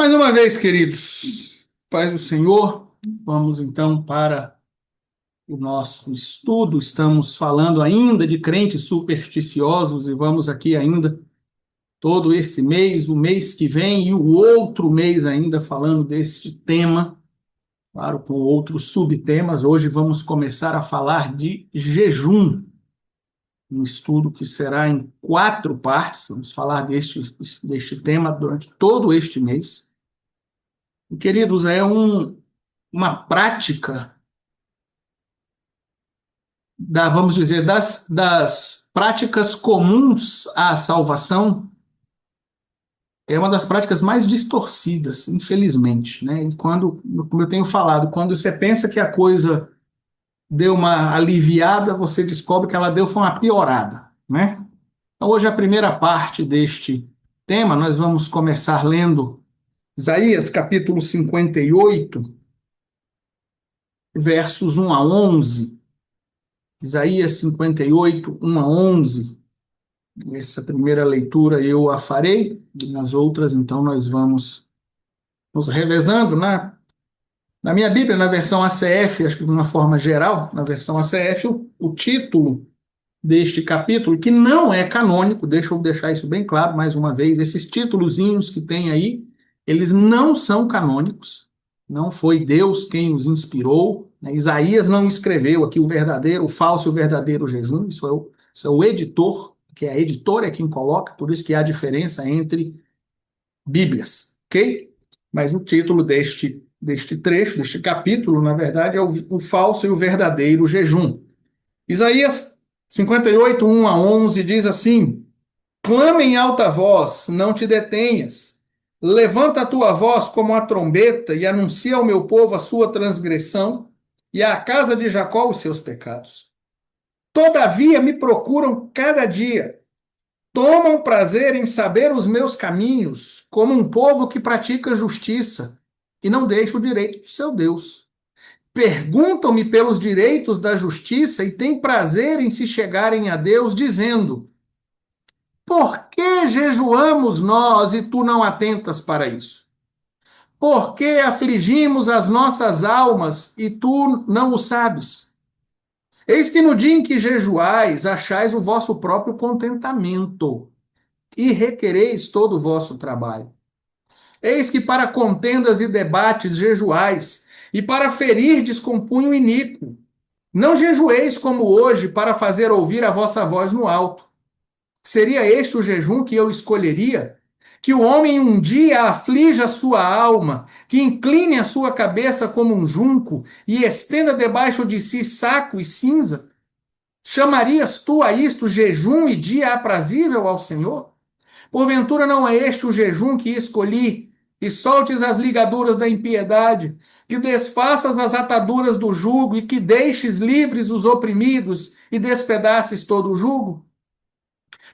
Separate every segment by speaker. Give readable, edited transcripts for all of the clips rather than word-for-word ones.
Speaker 1: Mais uma vez, queridos, paz do Senhor, vamos então para o nosso estudo. Estamos falando ainda de crentes supersticiosos e vamos aqui ainda todo esse mês, o mês que vem e o outro mês ainda falando deste tema, claro, com outros subtemas. Hoje vamos começar a falar de jejum, um estudo que será em 4 partes. Vamos falar deste tema durante todo este mês. E, queridos, uma prática vamos dizer, das práticas comuns à salvação, é uma das práticas mais distorcidas, infelizmente, né? E como eu tenho falado, quando você pensa que a coisa deu uma aliviada, você descobre que ela foi uma piorada, né? Então, hoje, a primeira parte deste tema, nós vamos começar lendo Isaías, capítulo 58, versos 1 a 11. Isaías 58, 1 a 11. Essa primeira leitura eu a farei, e nas outras, então, nós vamos nos revezando. Na minha Bíblia, na versão ACF, acho que de uma forma geral, na versão ACF, o título deste capítulo, que não é canônico, deixa eu deixar isso bem claro mais uma vez, esses títulozinhos que tem aí, eles não são canônicos, não foi Deus quem os inspirou, né? Isaías não escreveu aqui o falso e o verdadeiro jejum, isso é o editor, que é a editora quem coloca, por isso que há diferença entre Bíblias, ok? Mas o título deste trecho, deste capítulo, na verdade, é o falso e o verdadeiro jejum. Isaías 58, 1 a 11 diz assim: clama em alta voz, não te detenhas. Levanta a tua voz como a trombeta e anuncia ao meu povo a sua transgressão e à casa de Jacó os seus pecados. Todavia me procuram cada dia, tomam prazer em saber os meus caminhos, como um povo que pratica justiça e não deixa o direito do seu Deus. Perguntam-me pelos direitos da justiça e têm prazer em se chegarem a Deus, dizendo: por que jejuamos nós e tu não atentas para isso? Por que afligimos as nossas almas e tu não o sabes? Eis que no dia em que jejuais, achais o vosso próprio contentamento e requereis todo o vosso trabalho. Eis que para contendas e debates jejuais, e para ferirdes com punho iníquo. Não jejueis como hoje para fazer ouvir a vossa voz no alto. Seria este o jejum que eu escolheria? Que o homem um dia aflija a sua alma, que incline a sua cabeça como um junco e estenda debaixo de si saco e cinza? Chamarias tu a isto jejum e dia aprazível ao Senhor? Porventura não é este o jejum que escolhi, e soltes as ligaduras da impiedade, que desfaças as ataduras do jugo, e que deixes livres os oprimidos, e despedaces todo o jugo?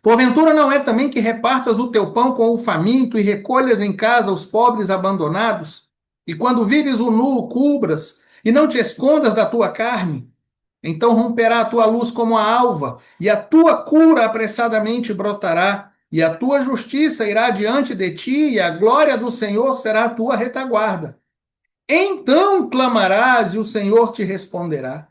Speaker 1: Porventura não é também que repartas o teu pão com o faminto, e recolhas em casa os pobres abandonados? E quando vires o nu, o cubras, e não te escondas da tua carne? Então romperá a tua luz como a alva, e a tua cura apressadamente brotará, e a tua justiça irá diante de ti, e a glória do Senhor será a tua retaguarda. Então clamarás, e o Senhor te responderá.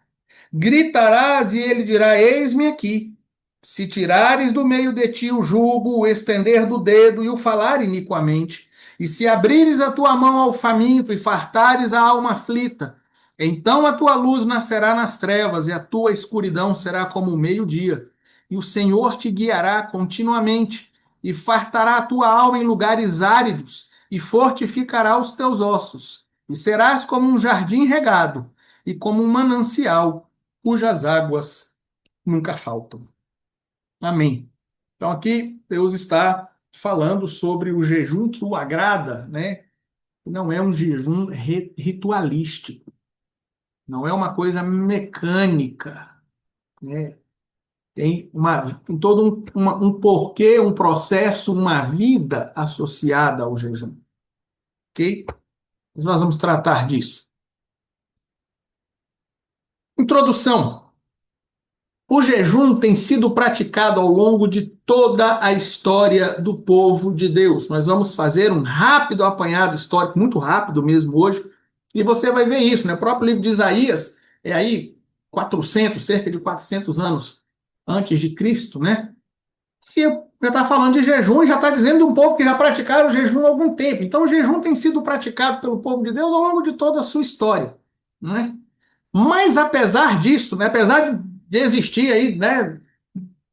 Speaker 1: Gritarás, e ele dirá: eis-me aqui. Se tirares do meio de ti o jugo, o estender do dedo e o falar iniquamente, e se abrires a tua mão ao faminto e fartares a alma aflita, então a tua luz nascerá nas trevas e a tua escuridão será como o meio-dia. E o Senhor te guiará continuamente e fartará a tua alma em lugares áridos e fortificará os teus ossos. E serás como um jardim regado e como um manancial cujas águas nunca faltam. Amém. Então aqui Deus está falando sobre o jejum que o agrada, né? Não é um jejum ritualístico, não é uma coisa mecânica, né? Tem todo um porquê, um processo, uma vida associada ao jejum, ok? Mas nós vamos tratar disso. Introdução. O jejum tem sido praticado ao longo de toda a história do povo de Deus. Nós vamos fazer um rápido apanhado histórico, muito rápido mesmo hoje, e você vai ver isso, né? O próprio livro de Isaías é aí 400, cerca de 400 anos antes de Cristo, né? E já está falando de jejum e já está dizendo de um povo que já praticaram o jejum há algum tempo. Então, o jejum tem sido praticado pelo povo de Deus ao longo de toda a sua história, né? Mas apesar disso, né, apesar de existir aí, né,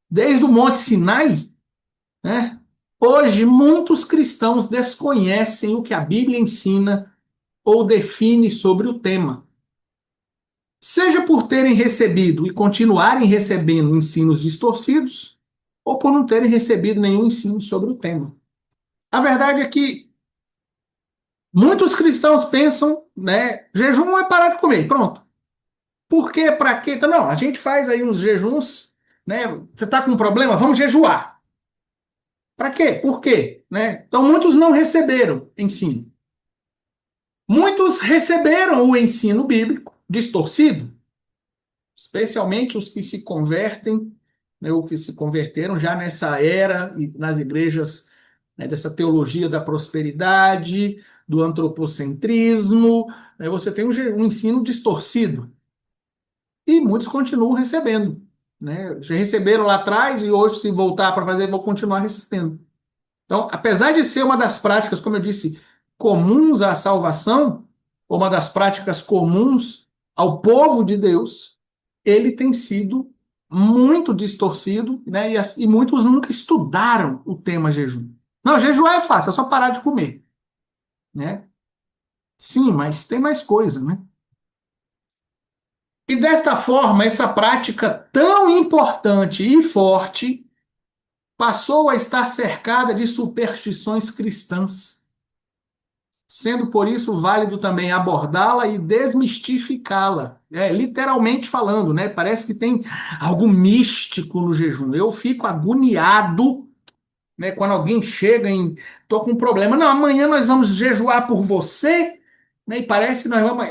Speaker 1: desde o Monte Sinai, né, hoje muitos cristãos desconhecem o que a Bíblia ensina ou define sobre o tema. Seja por terem recebido e continuarem recebendo ensinos distorcidos, ou por não terem recebido nenhum ensino sobre o tema. A verdade é que muitos cristãos pensam, né, jejum é parar de comer, pronto. Por quê? Para quê? Então, não, a gente faz aí uns jejuns, né? Você está com um problema? Vamos jejuar. Para quê? Por quê? Né? Então, muitos não receberam ensino. Muitos receberam o ensino bíblico distorcido, especialmente os que se convertem, né, ou que se converteram já nessa era, nas igrejas, né, dessa teologia da prosperidade, do antropocentrismo. Né, você tem um ensino distorcido. E muitos continuam recebendo, né? Já receberam lá atrás e hoje, se voltar para fazer, vão continuar recebendo. Então, apesar de ser uma das práticas, como eu disse, comuns à salvação, ou uma das práticas comuns ao povo de Deus, ele tem sido muito distorcido, né? E muitos nunca estudaram o tema jejum. Não, jejuar é fácil, é só parar de comer, né? Sim, mas tem mais coisa, né? E desta forma, essa prática tão importante e forte passou a estar cercada de superstições cristãs, sendo por isso válido também abordá-la e desmistificá-la, literalmente falando, né? Parece que tem algo místico no jejum. Eu fico agoniado, né, quando alguém chega em, tô com um problema, não, amanhã nós vamos jejuar por você, né? E parece que nós vamos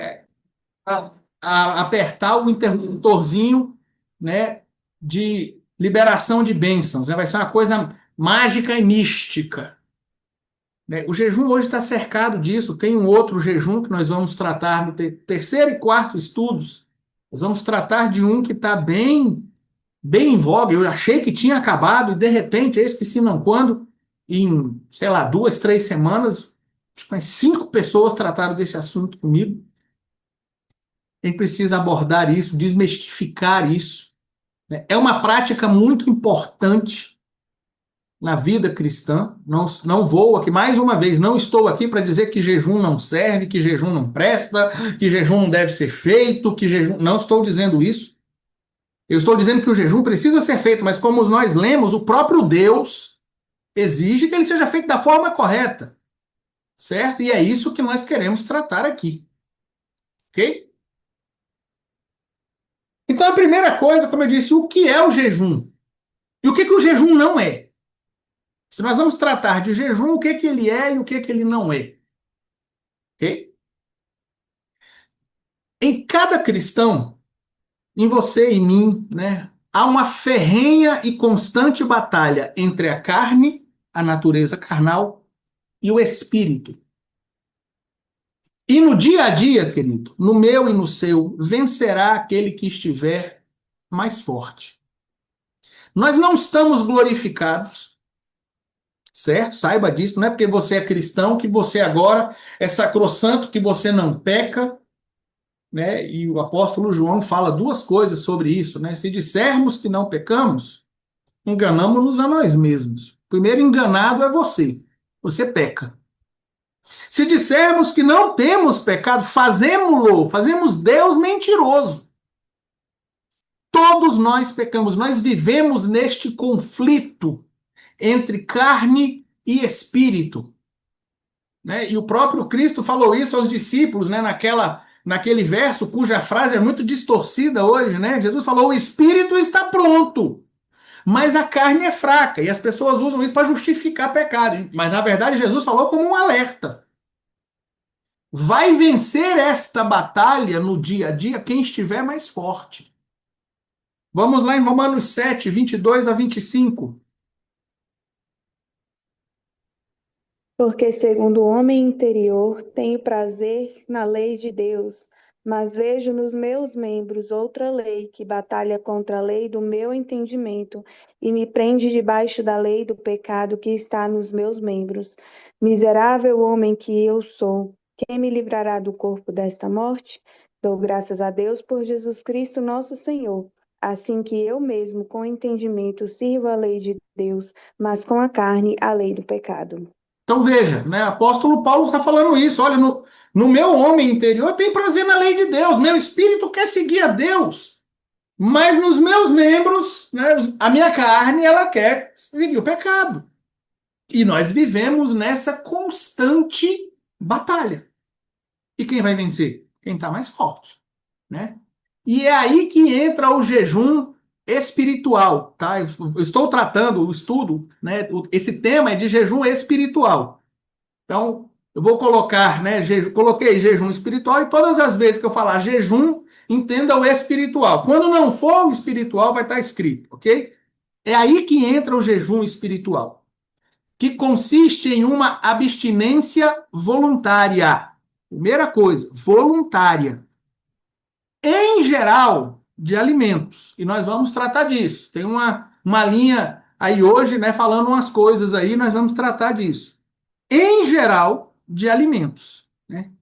Speaker 1: a, apertar o interruptorzinho, né, de liberação de bênçãos, né? Vai ser uma coisa mágica e mística, né? O jejum hoje está cercado disso. Tem um outro jejum que nós vamos tratar no terceiro e quarto estudos. Nós vamos tratar de um que está bem em voga. Eu achei que tinha acabado e de repente, eis que se não quando, em, sei lá, 2, 3 semanas, acho que umas 5 pessoas trataram desse assunto comigo. A gente precisa abordar isso, desmistificar isso, né? É uma prática muito importante na vida cristã. Não, não vou aqui, mais uma vez, não estou aqui para dizer que jejum não serve, que jejum não presta, que jejum não deve ser feito, que jejum. Não estou dizendo isso. Eu estou dizendo que o jejum precisa ser feito, mas como nós lemos, o próprio Deus exige que ele seja feito da forma correta, certo? E é isso que nós queremos tratar aqui, ok? Então, a primeira coisa, como eu disse, o que é o jejum? E o que o jejum não é? Se nós vamos tratar de jejum, o que ele é e o que ele não é? Ok? Em cada cristão, em você e em mim, né, há uma ferrenha e constante batalha entre a carne, a natureza carnal, e o espírito. E no dia a dia, querido, no meu e no seu, vencerá aquele que estiver mais forte. Nós não estamos glorificados, certo? Saiba disso, não é porque você é cristão que você agora é sacrossanto, que você não peca, né? E o apóstolo João fala duas coisas sobre isso, né? Se dissermos que não pecamos, enganamos-nos a nós mesmos. O primeiro enganado é você. Você peca. Se dissermos que não temos pecado, fazemos-lo, fazemos Deus mentiroso. Todos nós pecamos, nós vivemos neste conflito entre carne e espírito, né? E o próprio Cristo falou isso aos discípulos, né? Naquele verso cuja frase é muito distorcida hoje, né? Jesus falou: o espírito está pronto, mas a carne é fraca. E as pessoas usam isso para justificar pecado. Mas na verdade Jesus falou como um alerta. Vai vencer esta batalha no dia a dia quem estiver mais forte. Vamos lá em Romanos 7, 22 a 25.
Speaker 2: Porque, segundo o homem interior, tenho prazer na lei de Deus, mas vejo nos meus membros outra lei que batalha contra a lei do meu entendimento e me prende debaixo da lei do pecado que está nos meus membros. Miserável homem que eu sou, quem me livrará do corpo desta morte? Dou graças a Deus por Jesus Cristo, nosso Senhor. Assim que eu mesmo, com entendimento, sirvo a lei de Deus, mas com a carne, a lei do pecado.
Speaker 1: Então veja, né? O apóstolo Paulo está falando isso. Olha, no meu homem interior tem prazer na lei de Deus. Meu espírito quer seguir a Deus. Mas nos meus membros, né, a minha carne, ela quer seguir o pecado. E nós vivemos nessa constante batalha. E quem vai vencer? Quem está mais forte, né? E é aí que entra o jejum espiritual, tá? Eu estou tratando o estudo, né? Esse tema é de jejum espiritual. Então, eu vou colocar, né? Coloquei jejum espiritual e todas as vezes que eu falar jejum, entenda o espiritual. Quando não for o espiritual, vai estar escrito, ok? É aí que entra o jejum espiritual, que consiste em uma abstinência voluntária. Primeira coisa, voluntária. Em geral, de alimentos. E nós vamos tratar disso. Tem uma linha aí hoje, né, falando umas coisas aí, nós vamos tratar disso. Em geral, de alimentos, né?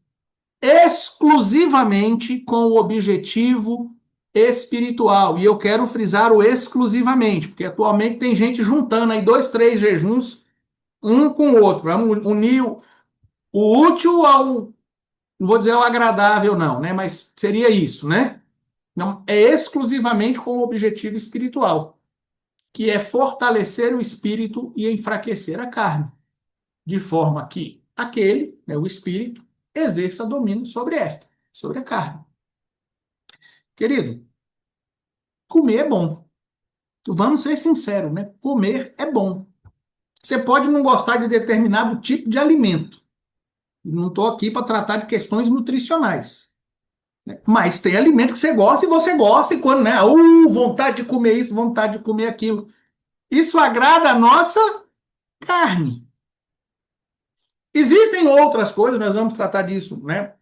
Speaker 1: Exclusivamente com o objetivo espiritual. E eu quero frisar o exclusivamente, porque atualmente tem gente juntando aí dois, três jejuns, um com o outro. Vamos unir o útil ao, não vou dizer ao agradável, não, né? Mas seria isso, né? Não, é exclusivamente com o objetivo espiritual, que é fortalecer o espírito e enfraquecer a carne, de forma que aquele, né, o espírito, exerça domínio sobre esta, sobre a carne. Querido, comer é bom. Vamos ser sinceros, né? Comer é bom. Você pode não gostar de determinado tipo de alimento. Não estou aqui para tratar de questões nutricionais. Né? Mas tem alimento que você gosta, e quando, né? Vontade de comer isso, vontade de comer aquilo. Isso agrada a nossa carne. Existem outras coisas, nós vamos tratar disso, né,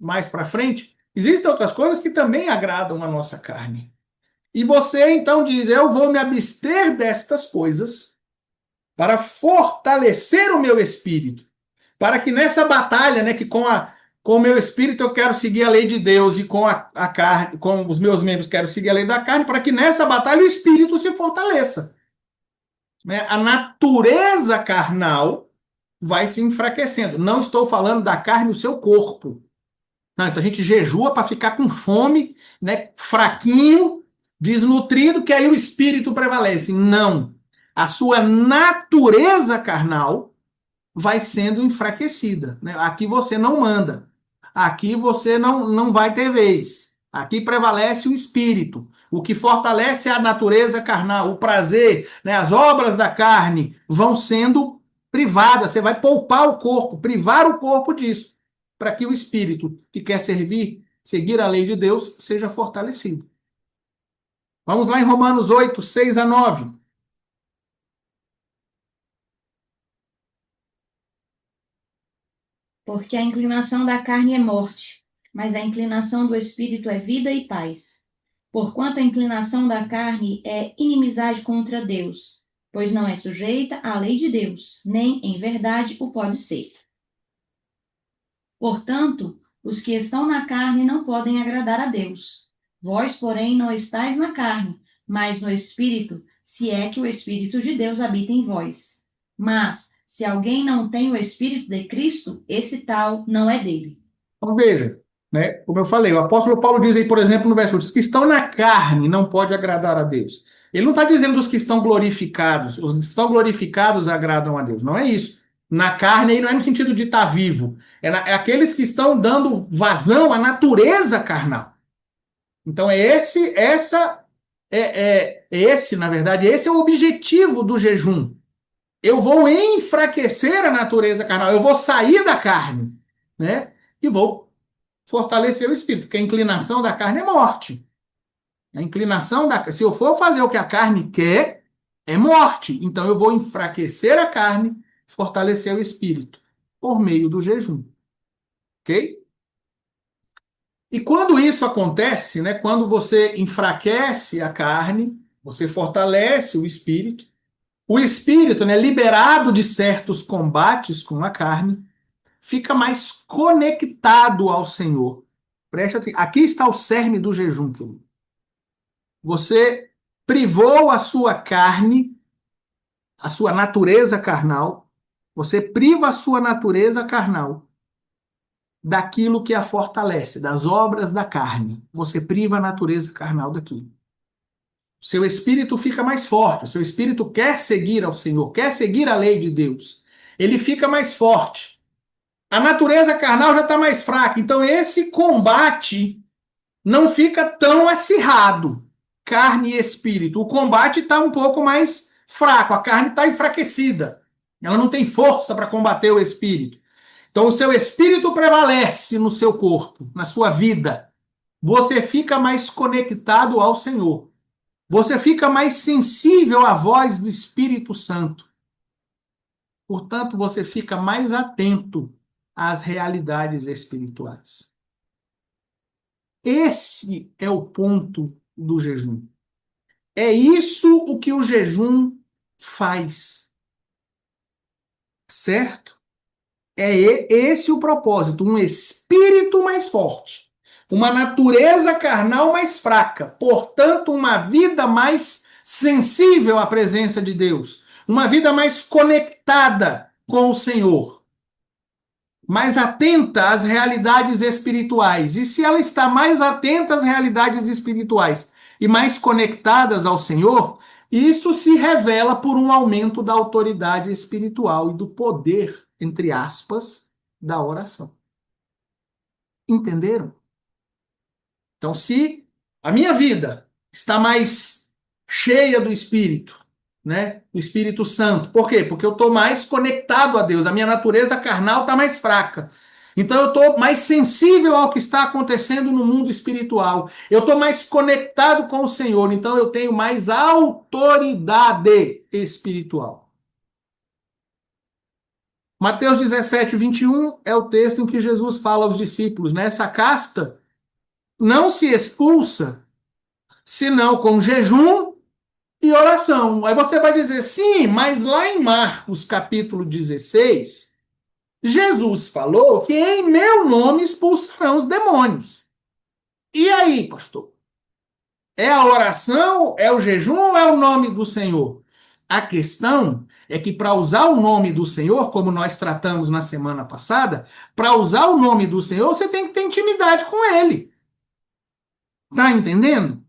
Speaker 1: mais para frente. Existem outras coisas que também agradam a nossa carne. E você então diz: eu vou me abster destas coisas para fortalecer o meu espírito, para que nessa batalha, né, que com o meu espírito eu quero seguir a lei de Deus e com a carne, com os meus membros quero seguir a lei da carne, para que nessa batalha o espírito se fortaleça. Né? A natureza carnal vai se enfraquecendo. Não estou falando da carne no seu corpo. Não, então a gente jejua para ficar com fome, né, fraquinho, desnutrido, que aí o espírito prevalece. Não. A sua natureza carnal vai sendo enfraquecida. Né? Aqui você não manda. Aqui você não vai ter vez. Aqui prevalece o espírito. O que fortalece a natureza carnal, o prazer, né? As obras da carne vão sendo privadas. Você vai poupar o corpo, privar o corpo disso, para que o espírito que quer servir, seguir a lei de Deus, seja fortalecido. Vamos lá em Romanos 8, 6 a 9.
Speaker 3: Porque a inclinação da carne é morte, mas a inclinação do espírito é vida e paz. Porquanto a inclinação da carne é inimizade contra Deus, pois não é sujeita à lei de Deus, nem em verdade o pode ser. Portanto, os que estão na carne não podem agradar a Deus. Vós, porém, não estáis na carne, mas no espírito, se é que o espírito de Deus habita em vós. Mas, se alguém não tem o espírito de Cristo, esse tal não é dele.
Speaker 1: Então veja, né, como eu falei, o apóstolo Paulo diz aí, por exemplo, no verso: os que estão na carne não pode agradar a Deus. Ele não está dizendo dos que estão glorificados, os que estão glorificados agradam a Deus, não é isso. Na carne aí não é no sentido de estar vivo, é aqueles que estão dando vazão à natureza carnal. Então na verdade, esse é o objetivo do jejum. Eu vou enfraquecer a natureza carnal, eu vou sair da carne, né? E vou fortalecer o espírito, porque a inclinação da carne é morte. A inclinação da... Se eu for fazer o que a carne quer, é morte. Então eu vou enfraquecer a carne, fortalecer o espírito, por meio do jejum. Ok? E quando isso acontece, né, quando você enfraquece a carne, você fortalece o espírito, né, liberado de certos combates com a carne, fica mais conectado ao Senhor. Preste atenção. Aqui está o cerne do jejum, querido. Você privou a sua carne, a sua natureza carnal, você priva a sua natureza carnal daquilo que a fortalece, das obras da carne. Você priva a natureza carnal daquilo. Seu espírito fica mais forte, o seu espírito quer seguir ao Senhor, quer seguir a lei de Deus. Ele fica mais forte. A natureza carnal já está mais fraca, então esse combate não fica tão acirrado, carne e espírito. O combate está um pouco mais fraco, a carne está enfraquecida. Ela não tem força para combater o espírito. Então o seu espírito prevalece no seu corpo, na sua vida. Você fica mais conectado ao Senhor. Você fica mais sensível à voz do Espírito Santo. Portanto, você fica mais atento às realidades espirituais. Esse é o ponto do jejum. É isso o que o jejum faz. Certo? É esse o propósito. Um espírito mais forte. Uma natureza carnal mais fraca. Portanto, uma vida mais sensível à presença de Deus. Uma vida mais conectada com o Senhor. Mais atenta às realidades espirituais. E se ela está mais atenta às realidades espirituais e mais conectadas ao Senhor, isto se revela por um aumento da autoridade espiritual e do poder, entre aspas, da oração. Entenderam? Então, se a minha vida está mais cheia do Espírito, né? Do Espírito Santo. Por quê? Porque eu estou mais conectado a Deus. A minha natureza carnal está mais fraca. Então eu estou mais sensível ao que está acontecendo no mundo espiritual. Eu estou mais conectado com o Senhor. Então eu tenho mais autoridade espiritual. Mateus 17:21 é o texto em que Jesus fala aos discípulos, né? Essa casta não se expulsa senão com jejum e oração. Aí você vai dizer, sim, mas lá em Marcos capítulo 16, Jesus falou que em meu nome expulsarão os demônios. E aí, pastor? É a oração, é o jejum ou é o nome do Senhor? A questão é que para usar o nome do Senhor, como nós tratamos na semana passada, para usar o nome do Senhor, você tem que ter intimidade com Ele. Tá entendendo?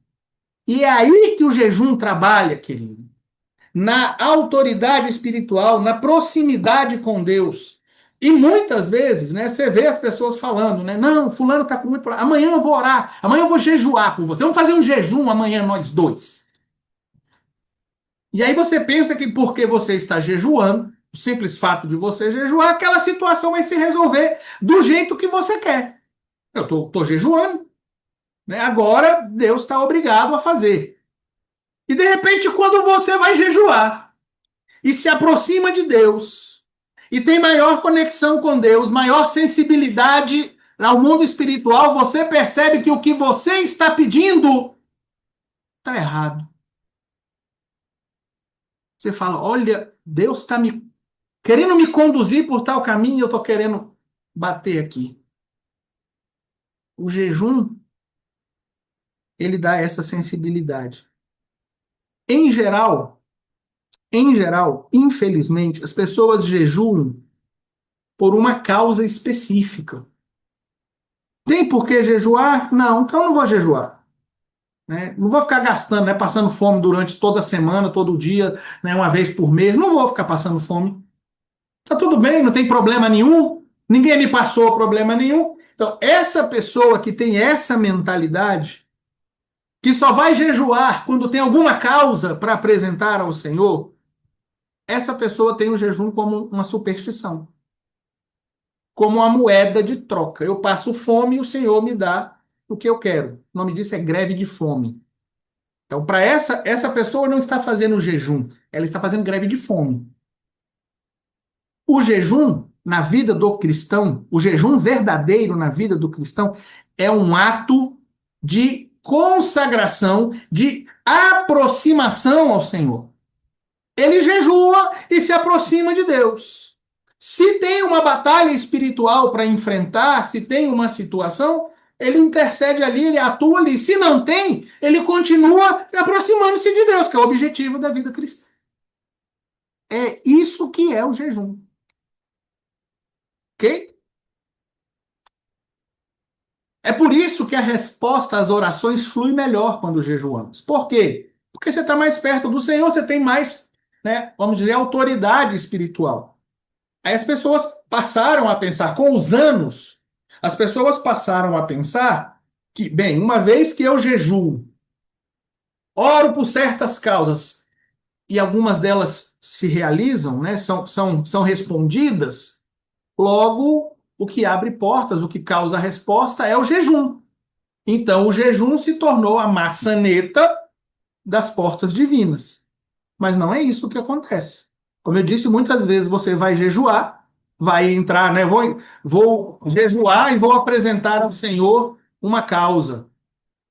Speaker 1: E é aí que o jejum trabalha, querido. Na autoridade espiritual, na proximidade com Deus. E muitas vezes, né, você vê as pessoas falando, né, não, fulano está com muito problema, amanhã eu vou orar, amanhã eu vou jejuar por você, vamos fazer um jejum amanhã nós dois. E aí você pensa que porque você está jejuando, o simples fato de você jejuar, aquela situação vai se resolver do jeito que você quer. Eu estou jejuando, né, agora Deus está obrigado a fazer. E de repente, quando você vai jejuar e se aproxima de Deus, e tem maior conexão com Deus, maior sensibilidade ao mundo espiritual, você percebe que o que você está pedindo está errado. Você fala, olha, Deus está querendo me conduzir por tal caminho e eu estou querendo bater aqui. O jejum, ele dá essa sensibilidade. Em geral, infelizmente, as pessoas jejuam por uma causa específica. Tem por que jejuar? Não, então não vou jejuar. Né? Não vou ficar gastando, né, passando fome durante toda a semana, todo dia, né, uma vez por mês. Não vou ficar passando fome. Tá tudo bem, não tem problema nenhum. Ninguém me passou problema nenhum. Então, essa pessoa que tem essa mentalidade, que só vai jejuar quando tem alguma causa para apresentar ao Senhor, essa pessoa tem o jejum como uma superstição, como uma moeda de troca. Eu passo fome e o Senhor me dá o que eu quero. O nome disso é greve de fome. Então, para essa pessoa não está fazendo jejum, ela está fazendo greve de fome. O jejum na vida do cristão, o jejum verdadeiro na vida do cristão, é um ato de consagração, de aproximação ao Senhor. Ele jejua e se aproxima de Deus. Se tem uma batalha espiritual para enfrentar, se tem uma situação, ele intercede ali, ele atua ali. Se não tem, ele continua aproximando-se de Deus, que é o objetivo da vida cristã. É isso que é o jejum. Ok? É por isso que a resposta às orações flui melhor quando jejuamos. Por quê? Porque você está mais perto do Senhor, você tem mais, né, vamos dizer, autoridade espiritual. Aí as pessoas passaram a pensar, com os anos, as pessoas passaram a pensar que, bem, uma vez que eu jejuo, oro por certas causas, e algumas delas se realizam, né, são respondidas, logo o que abre portas, o que causa resposta é o jejum. Então o jejum se tornou a maçaneta das portas divinas. Mas não é isso que acontece. Como eu disse, muitas vezes você vai jejuar, vai entrar, né? Vou jejuar e vou apresentar ao Senhor uma causa,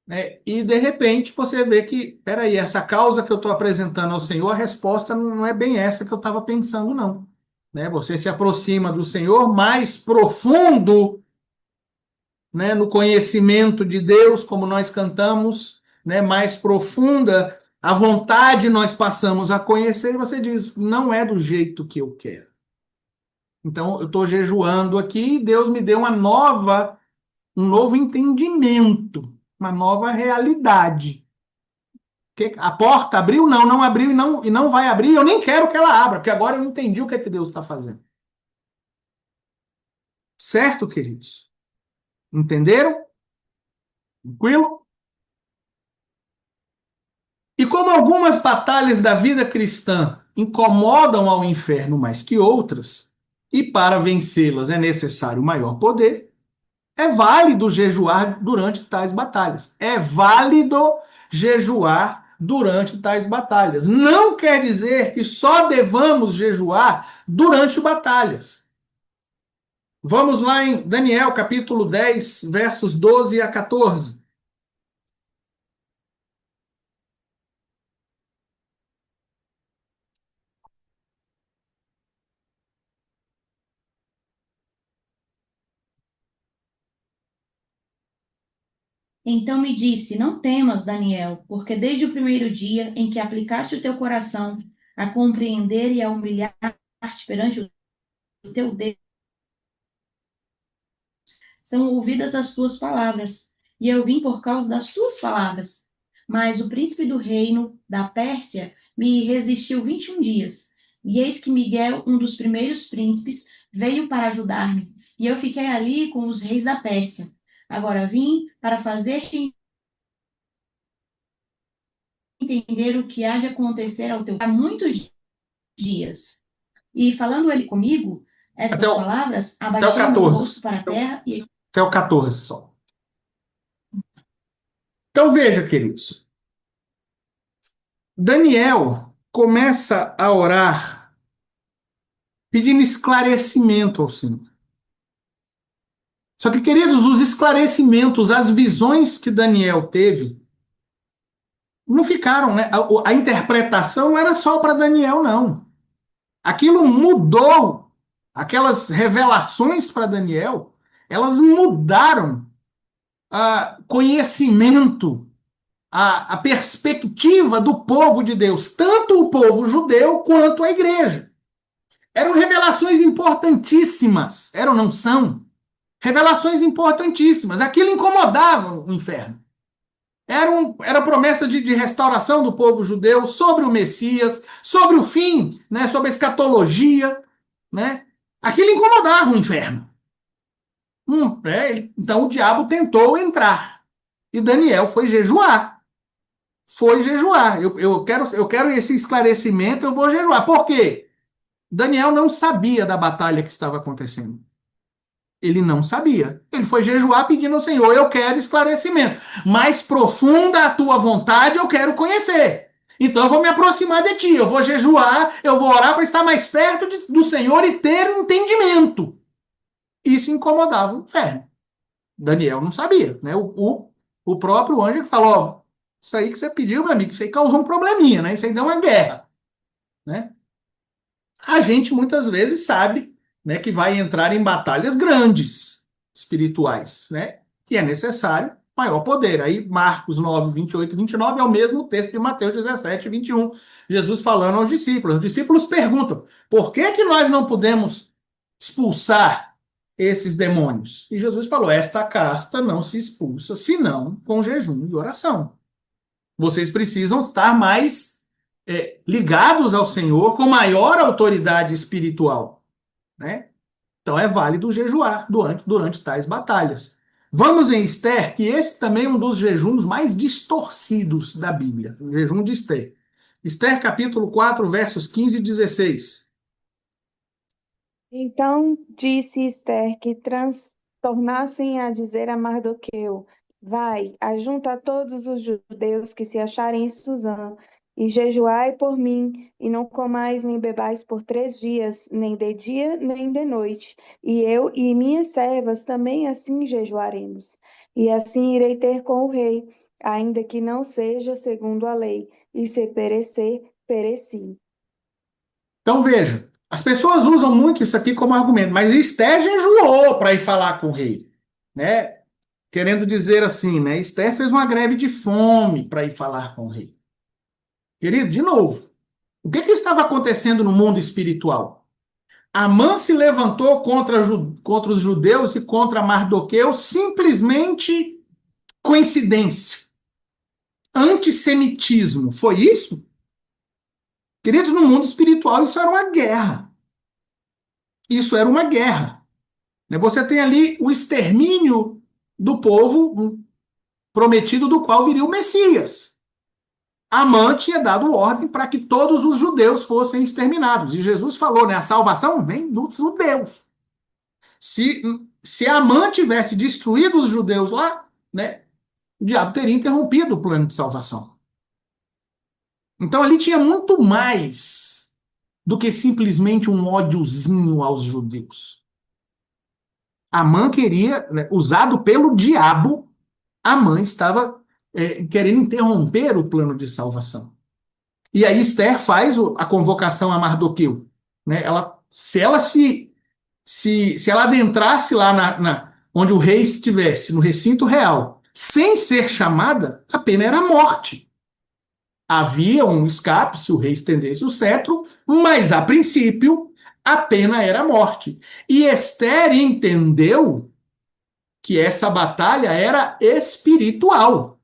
Speaker 1: né? E de repente você vê que, peraí, essa causa que eu estou apresentando ao Senhor, a resposta não é bem essa que eu estava pensando, não. Né? Você se aproxima do Senhor mais profundo, né, no conhecimento de Deus, como nós cantamos, né, mais profunda, a vontade nós passamos a conhecer, e você diz, não é do jeito que eu quero. Então, eu estou jejuando aqui, e Deus me deu um novo entendimento, uma nova realidade. A porta abriu? Não, não abriu e não vai abrir, eu nem quero que ela abra, porque agora eu entendi o que é que Deus está fazendo. Certo, queridos? Entenderam? Tranquilo? E como algumas batalhas da vida cristã incomodam ao inferno mais que outras, e para vencê-las é necessário maior poder, é válido jejuar durante tais batalhas. É válido jejuar durante tais batalhas. Não quer dizer que só devamos jejuar durante batalhas. Vamos lá em Daniel, capítulo 10, versos 12 a 14.
Speaker 3: Então me disse: Não temas, Daniel, porque desde o primeiro dia em que aplicaste o teu coração a compreender e a humilhar-te perante o teu Deus, são ouvidas as tuas palavras, e eu vim por causa das tuas palavras. Mas o príncipe do reino da Pérsia me resistiu 21 dias, e eis que Miguel, um dos primeiros príncipes, veio para ajudar-me, e eu fiquei ali com os reis da Pérsia. Agora vim para fazer-te entender o que há de acontecer ao teu há muitos dias. E falando ele comigo,
Speaker 1: Até
Speaker 3: estas
Speaker 1: o,
Speaker 3: palavras,
Speaker 1: até o
Speaker 3: abaixei o meu
Speaker 1: 14.
Speaker 3: rosto para a terra e
Speaker 1: Até o 14 só. Então veja, queridos. Daniel começa a orar pedindo esclarecimento ao Senhor. Só que, queridos, os esclarecimentos, as visões que Daniel teve, não ficaram, né? A interpretação não era só para Daniel, não. Aquilo mudou. Aquelas revelações para Daniel, elas mudaram o conhecimento, a perspectiva do povo de Deus, tanto o povo judeu quanto a igreja. Eram revelações importantíssimas, eram, não são? Revelações importantíssimas. Aquilo incomodava o inferno. Era promessa de restauração do povo judeu sobre o Messias, sobre o fim, né, sobre a escatologia. Né? Aquilo incomodava o inferno. Então o diabo tentou entrar. E Daniel foi jejuar. Foi jejuar. Eu quero esse esclarecimento, eu vou jejuar. Por quê? Daniel não sabia da batalha que estava acontecendo. Ele não sabia. Ele foi jejuar pedindo ao Senhor: eu quero esclarecimento. Mais profunda a tua vontade, eu quero conhecer. Então eu vou me aproximar de ti, eu vou jejuar, eu vou orar para estar mais perto do Senhor e ter um entendimento. Isso incomodava o inferno. Daniel não sabia, né? O próprio anjo falou: ó, isso aí que você pediu, meu amigo, isso aí causou um probleminha, né? Isso aí deu uma guerra, né? A gente muitas vezes sabe, né, que vai entrar em batalhas grandes espirituais, né? Que é necessário maior poder. Aí Marcos 9, 28 e 29 é o mesmo texto de Mateus 17, 21. Jesus falando aos discípulos. Os discípulos perguntam: por que que nós não podemos expulsar esses demônios? E Jesus falou: esta casta não se expulsa senão com jejum e oração. Vocês precisam estar mais ligados ao Senhor com maior autoridade espiritual, né? Então é válido jejuar durante tais batalhas. Vamos em Esther, que esse também é um dos jejuns mais distorcidos da Bíblia, o jejum de Esther. Esther capítulo 4, versos 15 e 16.
Speaker 2: Então disse Esther que tornassem a dizer a Mardoqueu: vai, ajunta todos os judeus que se acharem em Suzã, e jejuai por mim, e não comais nem bebais por 3 dias, nem de dia nem de noite. E eu e minhas servas também assim jejuaremos. E assim irei ter com o rei, ainda que não seja segundo a lei, e se perecer, pereci.
Speaker 1: Então veja, as pessoas usam muito isso aqui como argumento, mas Esther jejuou para ir falar com o rei, né? Querendo dizer assim, né? Esther fez uma greve de fome para ir falar com o rei. Querido, de novo, o que estava acontecendo no mundo espiritual? Amã se levantou contra os judeus e contra Mardoqueu, simplesmente coincidência. Antissemitismo. Foi isso? Queridos, no mundo espiritual isso era uma guerra. Isso era uma guerra. Você tem ali o extermínio do povo prometido, do qual viria o Messias. Amã tinha dado ordem para que todos os judeus fossem exterminados. E Jesus falou, né? A salvação vem dos judeus. Se, se Amã tivesse destruído os judeus lá, né? O diabo teria interrompido o plano de salvação. Então ali tinha muito mais do que simplesmente um ódiozinho aos judeus. Amã queria, né, usado pelo diabo, Amã estava querendo interromper o plano de salvação. E aí Esther faz a convocação a Mardoqueu, né? Se ela adentrasse lá onde o rei estivesse, no recinto real, sem ser chamada, a pena era a morte. Havia um escape se o rei estendesse o cetro, mas a princípio a pena era a morte. E Esther entendeu que essa batalha era espiritual.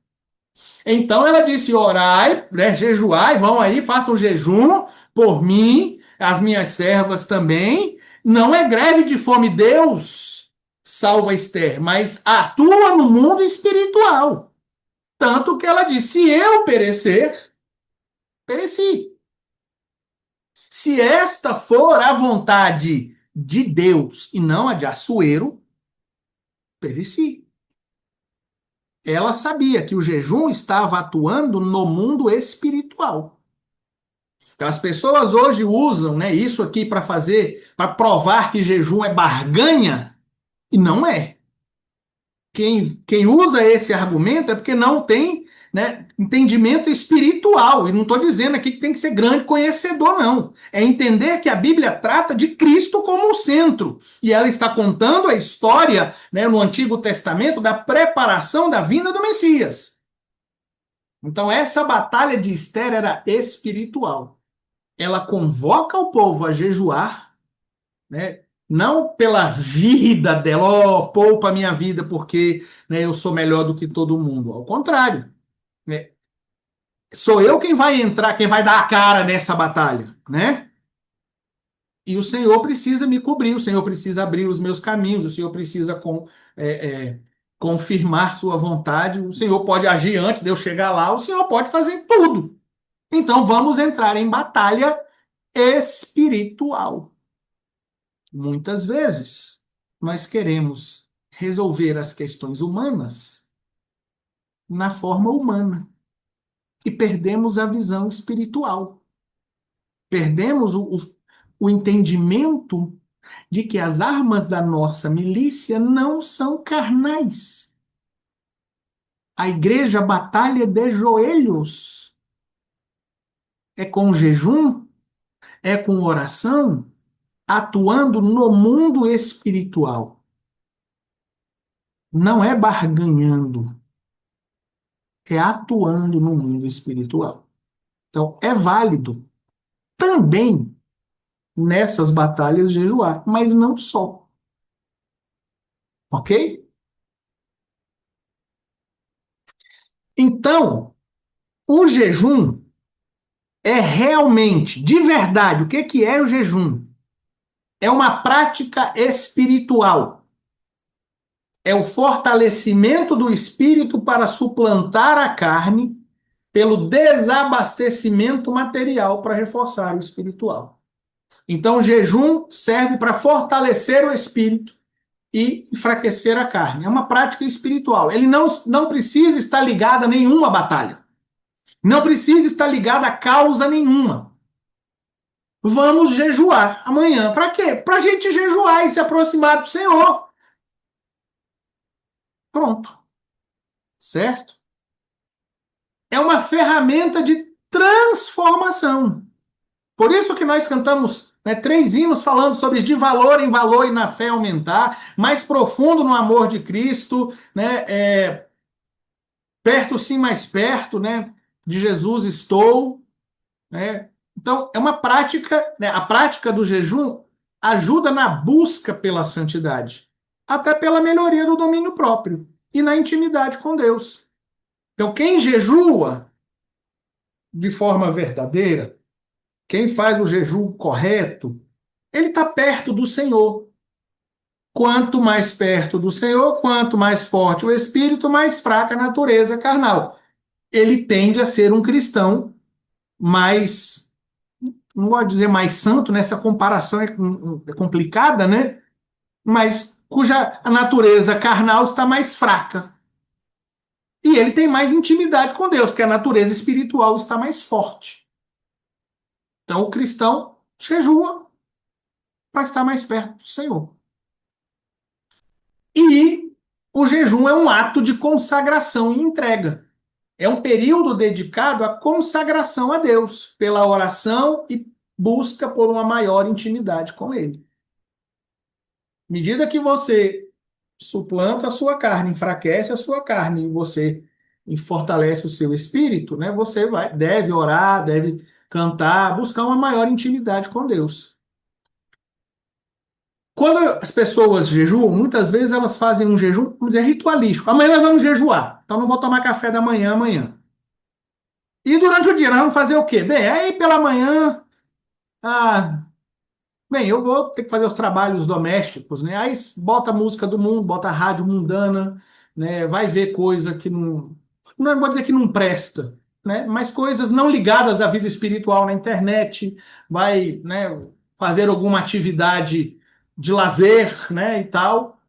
Speaker 1: Então ela disse: orai, né, jejuai, vão aí, façam jejum por mim, as minhas servas também. Não é greve de fome, Deus salva Esther, mas atua no mundo espiritual. Tanto que ela disse: se eu perecer, pereci. Se esta for a vontade de Deus e não a de Assuero, pereci. Ela sabia que o jejum estava atuando no mundo espiritual. Então, as pessoas hoje usam, né, isso aqui para provar que jejum é barganha, e não é. Quem usa esse argumento é porque não tem, né, entendimento espiritual. E não estou dizendo aqui que tem que ser grande conhecedor, não. É entender que a Bíblia trata de Cristo como o centro. E ela está contando a história, né, no Antigo Testamento da preparação da vinda do Messias. Então, essa batalha de Esther era espiritual. Ela convoca o povo a jejuar, né? Não pela vida dela, oh, poupa a minha vida porque, né, eu sou melhor do que todo mundo. Ao contrário, né? Sou eu quem vai entrar, quem vai dar a cara nessa batalha, né? E o Senhor precisa me cobrir, o Senhor precisa abrir os meus caminhos, o Senhor precisa confirmar sua vontade, o Senhor pode agir antes de eu chegar lá, o Senhor pode fazer tudo. Então vamos entrar em batalha espiritual. Muitas vezes nós queremos resolver as questões humanas na forma humana e perdemos a visão espiritual. Perdemos o entendimento de que as armas da nossa milícia não são carnais. A igreja batalha de joelhos. É com jejum, é com oração, atuando no mundo espiritual. Não é barganhando, é atuando no mundo espiritual. Então, é válido também nessas batalhas jejuar, mas não só. Ok? Então, o jejum é realmente, de verdade, o que que é o jejum? É uma prática espiritual. É o fortalecimento do espírito para suplantar a carne pelo desabastecimento material para reforçar o espiritual. Então, o jejum serve para fortalecer o espírito e enfraquecer a carne. É uma prática espiritual. Ele não precisa estar ligado a nenhuma batalha. Não precisa estar ligado a causa nenhuma. Vamos jejuar amanhã. Para quê? Para a gente jejuar e se aproximar do Senhor. Pronto. Certo? É uma ferramenta de transformação. Por isso que nós cantamos, né, 3 hinos falando sobre de valor em valor e na fé aumentar, mais profundo no amor de Cristo, né, perto sim, mais perto, né, de Jesus estou, né? Então, é uma prática, né, a prática do jejum ajuda na busca pela santidade, até pela melhoria do domínio próprio e na intimidade com Deus. Então, quem jejua de forma verdadeira, quem faz o jejum correto, ele está perto do Senhor. Quanto mais perto do Senhor, quanto mais forte o espírito, mais fraca a natureza carnal. Ele tende a ser um cristão mais, não vou dizer mais santo, nessa comparação é complicada, né? Mas cuja a natureza carnal está mais fraca. E ele tem mais intimidade com Deus, porque a natureza espiritual está mais forte. Então o cristão jejua para estar mais perto do Senhor. E o jejum é um ato de consagração e entrega. É um período dedicado à consagração a Deus, pela oração e busca por uma maior intimidade com Ele. À medida que você suplanta a sua carne, enfraquece a sua carne e você fortalece o seu espírito, né? Você deve orar, deve cantar, buscar uma maior intimidade com Deus. Quando as pessoas jejuam, muitas vezes elas fazem um jejum, vamos dizer, ritualístico. Amanhã nós vamos jejuar, então não vou tomar café da manhã amanhã. E durante o dia nós vamos fazer o quê? Bem, aí pela manhã, ah, bem, eu vou ter que fazer os trabalhos domésticos, né? Aí bota a música do mundo, bota a rádio mundana, né? Vai ver coisa que não vou dizer que não presta, né? Mas coisas não ligadas à vida espiritual na internet, vai, né, fazer alguma atividade de lazer, né, e tal.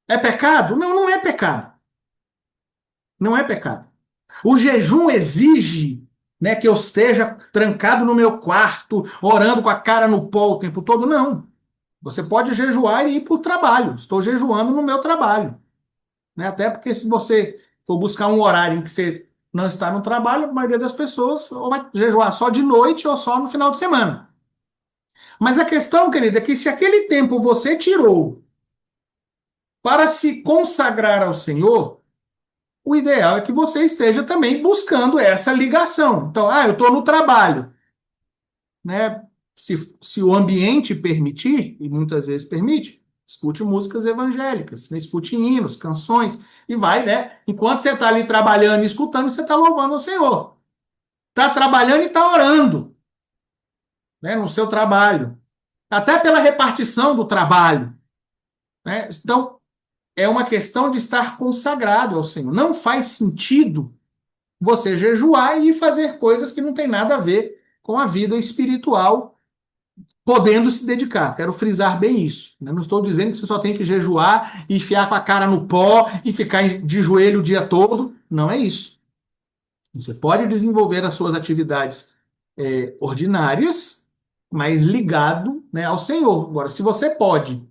Speaker 1: É pecado? Não, não é pecado. Não é pecado. O jejum exige, né, que eu esteja trancado no meu quarto, orando com a cara no pó o tempo todo. Não. Você pode jejuar e ir para o trabalho. Estou jejuando no meu trabalho. Né? Até porque se você for buscar um horário em que você não está no trabalho, a maioria das pessoas ou vai jejuar só de noite ou só no final de semana. Mas a questão, querida, é que se aquele tempo você tirou para se consagrar ao Senhor, o ideal é que você esteja também buscando essa ligação. Então, eu estou no trabalho, né? Se o ambiente permitir, e muitas vezes permite, escute músicas evangélicas, né? Escute hinos, canções, e vai, né? Enquanto você está ali trabalhando e escutando, você está louvando o Senhor. Está trabalhando e está orando, né? No seu trabalho. Até pela repartição do trabalho, né? Então, é uma questão de estar consagrado ao Senhor. Não faz sentido você jejuar e fazer coisas que não tem nada a ver com a vida espiritual podendo se dedicar. Quero frisar bem isso. Eu não estou dizendo que você só tem que jejuar e enfiar com a cara no pó e ficar de joelho o dia todo. Não é isso. Você pode desenvolver as suas atividades ordinárias, mas ligado, né, ao Senhor. Agora, se você pode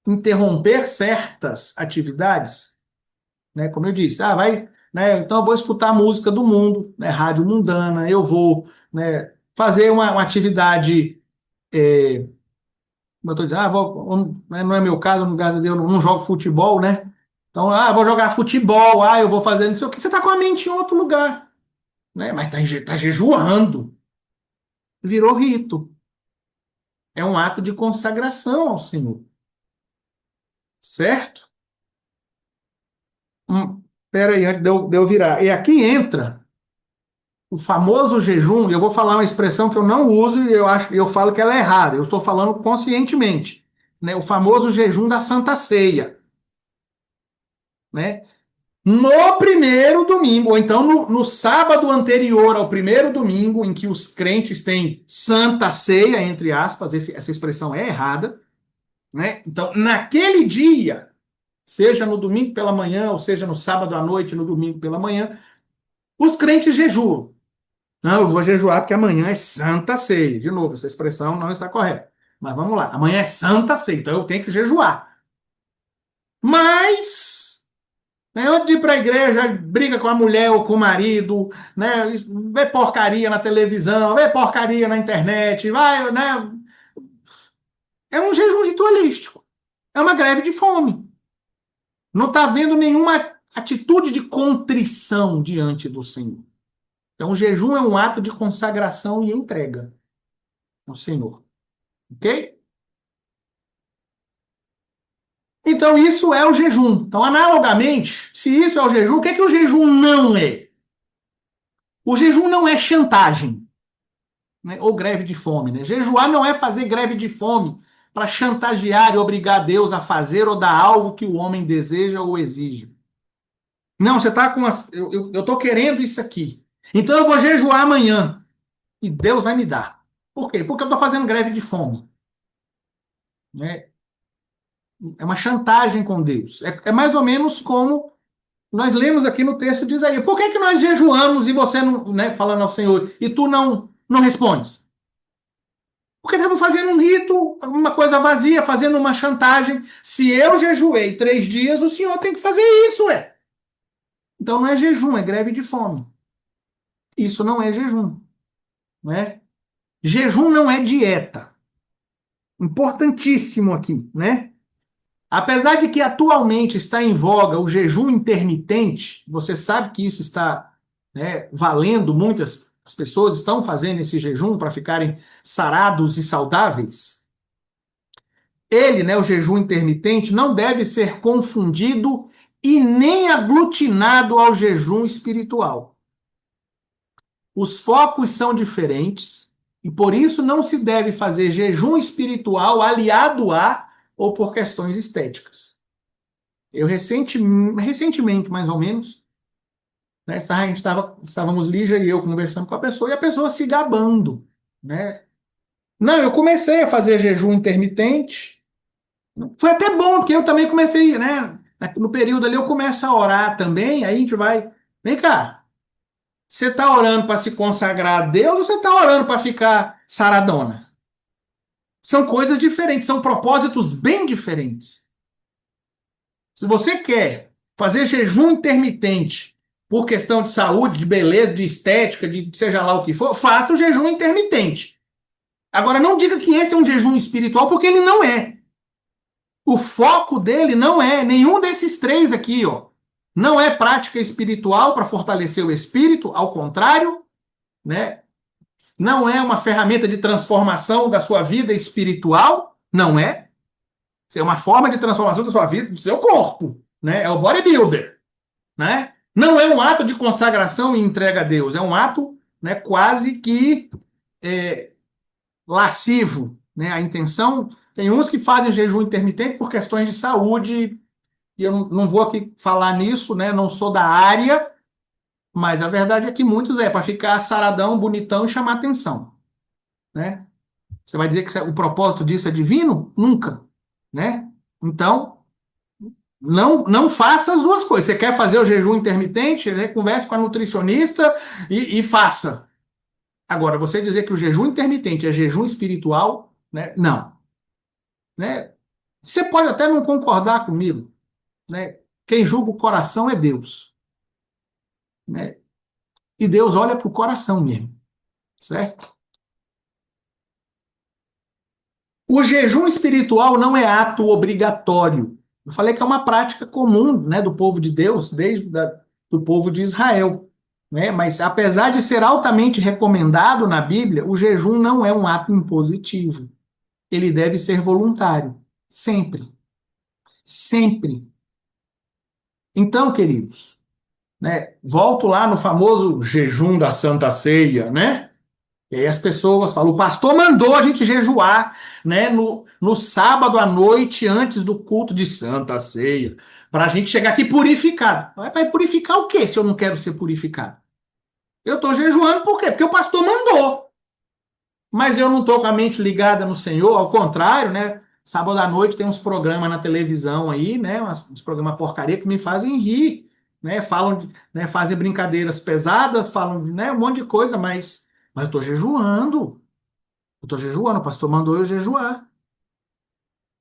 Speaker 1: interromper certas atividades, né, como eu disse, vai, né, então eu vou escutar música do mundo, né, rádio mundana, eu vou, né, fazer uma atividade, como eu estou dizendo, né, não é meu caso, no caso de eu não jogo futebol, né? Então, vou jogar futebol, eu vou fazer não sei o que. Você está com a mente em outro lugar, né? Mas tá jejuando. Virou rito. É um ato de consagração ao Senhor. Certo? Pera aí, antes de eu virar. E aqui entra o famoso jejum, e eu vou falar uma expressão que eu não uso e eu falo que ela é errada. Eu estou falando conscientemente, né? O famoso jejum da Santa Ceia, né? No primeiro domingo, ou então no sábado anterior ao primeiro domingo, em que os crentes têm Santa Ceia, entre aspas, essa expressão é errada, né? Então, naquele dia, seja no domingo pela manhã, ou seja no sábado à noite, no domingo pela manhã, os crentes jejuam. Não, eu vou jejuar porque amanhã é Santa Ceia. De novo, essa expressão não está correta. Mas vamos lá, amanhã é Santa Ceia, então eu tenho que jejuar. Mas, né, antes de ir para a igreja, briga com a mulher ou com o marido, né, vê porcaria na televisão, vê porcaria na internet, vai, né? É um jejum ritualístico. É uma greve de fome. Não está havendo nenhuma atitude de contrição diante do Senhor. Então, o jejum é um ato de consagração e entrega ao Senhor. Ok? Então, isso é o jejum. Então, analogamente, se isso é o jejum, o que é que o jejum não é? O jejum não é chantagem, né? Ou greve de fome, né? Jejuar não é fazer greve de fome para chantagear e obrigar Deus a fazer ou dar algo que o homem deseja ou exige. Não, você está com eu estou querendo isso aqui. Então eu vou jejuar amanhã. E Deus vai me dar. Por quê? Porque eu estou fazendo greve de fome. Né? É uma chantagem com Deus. É mais ou menos como nós lemos aqui no texto de Isaías. Por que nós jejuamos e você não, né, falando ao Senhor, e tu não respondes? Porque estamos fazendo um rito, uma coisa vazia, fazendo uma chantagem. Se eu jejuei 3 dias, o Senhor tem que fazer isso, ué. Então não é jejum, é greve de fome. Isso não é jejum, né? Jejum não é dieta. Importantíssimo aqui, né? Apesar de que atualmente está em voga o jejum intermitente, você sabe que isso está, né, valendo, muitas as pessoas estão fazendo esse jejum para ficarem sarados e saudáveis. Ele, né, o jejum intermitente, não deve ser confundido e nem aglutinado ao jejum espiritual. Os focos são diferentes e por isso não se deve fazer jejum espiritual aliado a ou por questões estéticas. Eu recentemente, mais ou menos, né, estávamos Lígia e eu conversando com a pessoa e a pessoa se gabando, né? Não, eu comecei a fazer jejum intermitente. Foi até bom, porque eu também comecei, né? No período ali eu começo a orar também, aí a gente vai. Vem cá, você está orando para se consagrar a Deus ou você está orando para ficar saradona? São coisas diferentes, são propósitos bem diferentes. Se você quer fazer jejum intermitente por questão de saúde, de beleza, de estética, de seja lá o que for, faça o jejum intermitente. Agora, não diga que esse é um jejum espiritual, porque ele não é. O foco dele não é nenhum desses três aqui, ó. Não é prática espiritual para fortalecer o espírito, ao contrário, né? Não é uma ferramenta de transformação da sua vida espiritual, não é. É uma forma de transformação da sua vida, do seu corpo, né? É o bodybuilder, né? Não é um ato de consagração e entrega a Deus, é um ato, né, quase que lascivo, né? A intenção, tem uns que fazem jejum intermitente por questões de saúde, e eu não vou aqui falar nisso, né? Não sou da área, mas a verdade é que muitos para ficar saradão, bonitão e chamar atenção, né? Você vai dizer que o propósito disso é divino? Nunca, né? Então, não faça as duas coisas. Você quer fazer o jejum intermitente, né? Converse com a nutricionista e faça. Agora, você dizer que o jejum intermitente é jejum espiritual, né? Não, né? Você pode até não concordar comigo, né? Quem julga o coração é Deus, né? E Deus olha para o coração mesmo, certo? O jejum espiritual não é ato obrigatório. Eu falei que é uma prática comum, né, do povo de Deus, do povo de Israel, né? Mas apesar de ser altamente recomendado na Bíblia, o jejum não é um ato impositivo. Ele deve ser voluntário, sempre, sempre. Então, queridos, né, volto lá no famoso jejum da Santa Ceia, né? E aí as pessoas falam, o pastor mandou a gente jejuar, né, no sábado à noite, antes do culto de Santa Ceia, para a gente chegar aqui purificado. Vai purificar o quê se eu não quero ser purificado? Eu estou jejuando por quê? Porque o pastor mandou. Mas eu não estou com a mente ligada no Senhor, ao contrário, né? Sábado à noite tem uns programas na televisão aí, né? Uns programas porcaria que me fazem rir, né? Falam, né? Fazem brincadeiras pesadas, falam, né? Um monte de coisa, mas eu estou jejuando. Eu estou jejuando, o pastor mandou eu jejuar.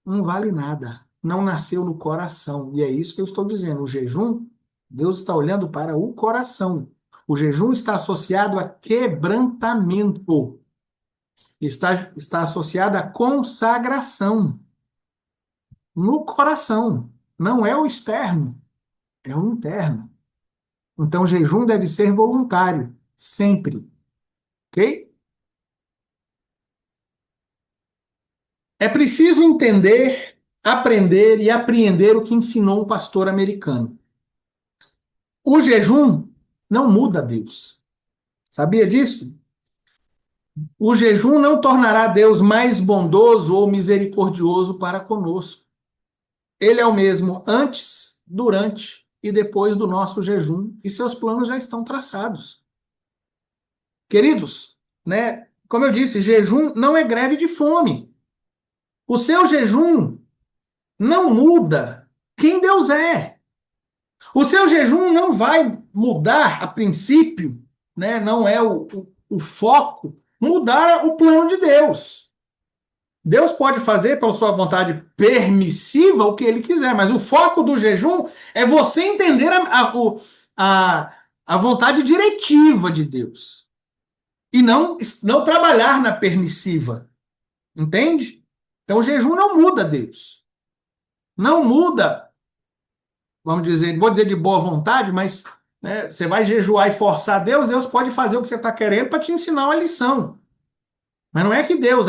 Speaker 1: Não vale nada. Não nasceu no coração. E é isso que eu estou dizendo. O jejum, Deus está olhando para o coração. O jejum está associado a quebrantamento. Está associado à consagração. No coração. Não é o externo, é o interno. Então, o jejum deve ser voluntário. Sempre. Ok? É preciso entender, aprender e apreender o que ensinou o pastor americano. O jejum não muda Deus. Sabia disso? O jejum não tornará Deus mais bondoso ou misericordioso para conosco. Ele é o mesmo antes, durante e depois do nosso jejum, e seus planos já estão traçados. Queridos, né? Como eu disse, jejum não é greve de fome. O seu jejum não muda quem Deus é. O seu jejum não vai mudar, a princípio, né? Não é o foco, mudar o plano de Deus. Deus pode fazer, pela sua vontade permissiva, o que ele quiser, mas o foco do jejum é você entender a vontade diretiva de Deus. E não trabalhar na permissiva. Entende? Então o jejum não muda Deus. Não muda, vamos dizer, vou dizer de boa vontade, mas né, você vai jejuar e forçar Deus, Deus pode fazer o que você está querendo para te ensinar uma lição. Mas não é que Deus,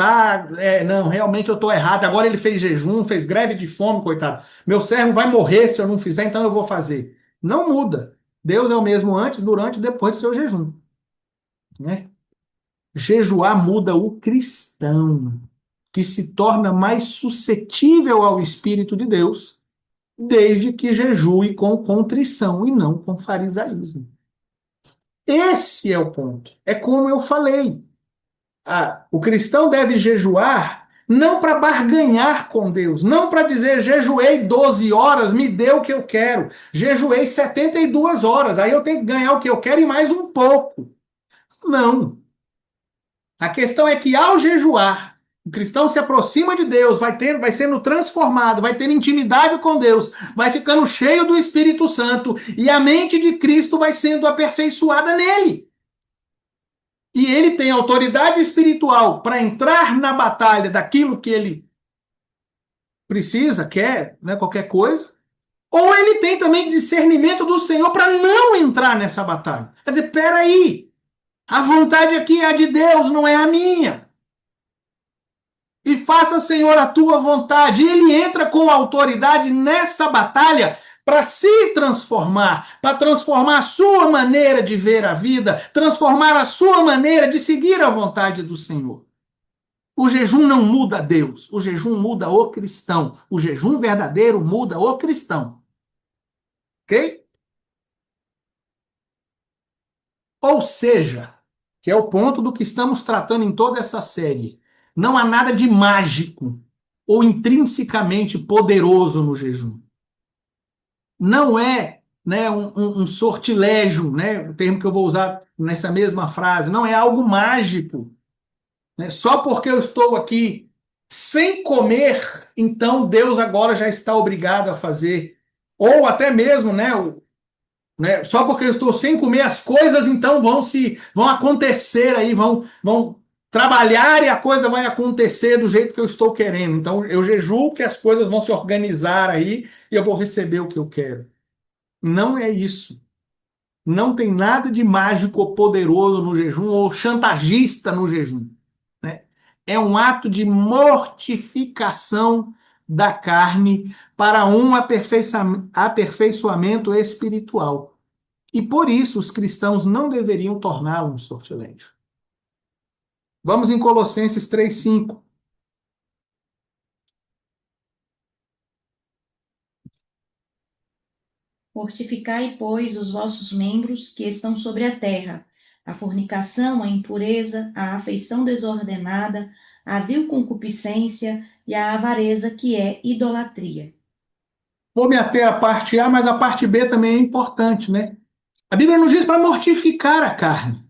Speaker 1: não, realmente eu estou errado. Agora ele fez jejum, fez greve de fome, coitado. Meu servo vai morrer se eu não fizer, então eu vou fazer. Não muda. Deus é o mesmo antes, durante e depois do seu jejum. Né? Jejuar muda o cristão, que se torna mais suscetível ao Espírito de Deus, desde que jejue com contrição e não com farisaísmo. Esse é o ponto. É como eu falei. O cristão deve jejuar não para barganhar com Deus, não para dizer jejuei 12 horas, me dê o que eu quero. Jejuei 72 horas, aí eu tenho que ganhar o que eu quero e mais um pouco. Não. A questão é que ao jejuar, o cristão se aproxima de Deus, vai sendo transformado, vai tendo intimidade com Deus, vai ficando cheio do Espírito Santo e a mente de Cristo vai sendo aperfeiçoada nele. E ele tem autoridade espiritual para entrar na batalha daquilo que ele precisa, quer, né, qualquer coisa, ou ele tem também discernimento do Senhor para não entrar nessa batalha. Quer dizer, peraí, a vontade aqui é a de Deus, não é a minha. E faça, Senhor, a tua vontade. E ele entra com autoridade nessa batalha para se transformar, para transformar a sua maneira de ver a vida, transformar a sua maneira de seguir a vontade do Senhor. O jejum não muda Deus, o jejum muda o cristão. O jejum verdadeiro muda o cristão. Ok? Ou seja, que é o ponto do que estamos tratando em toda essa série. Não há nada de mágico ou intrinsecamente poderoso no jejum. Não é, né, um sortilégio, né, o termo que eu vou usar nessa mesma frase, não é algo mágico, né? Só porque eu estou aqui sem comer, então Deus agora já está obrigado a fazer. Ou até mesmo, né, só porque eu estou sem comer, as coisas então vão acontecer aí, vão trabalhar e a coisa vai acontecer do jeito que eu estou querendo. Então eu jejuo que as coisas vão se organizar aí e eu vou receber o que eu quero. Não é isso. Não tem nada de mágico ou poderoso no jejum ou chantagista no jejum, né? É um ato de mortificação da carne para um aperfeiçoamento espiritual. E por isso os cristãos não deveriam torná-lo um sortilégio. Vamos em Colossenses 3:5.
Speaker 3: Mortificai, pois, os vossos membros que estão sobre a terra, a fornicação, a impureza, a afeição desordenada, a vil concupiscência e a avareza, que é idolatria.
Speaker 1: Vou me ater à parte A, mas a parte B também é importante, né? A Bíblia nos diz para mortificar a carne.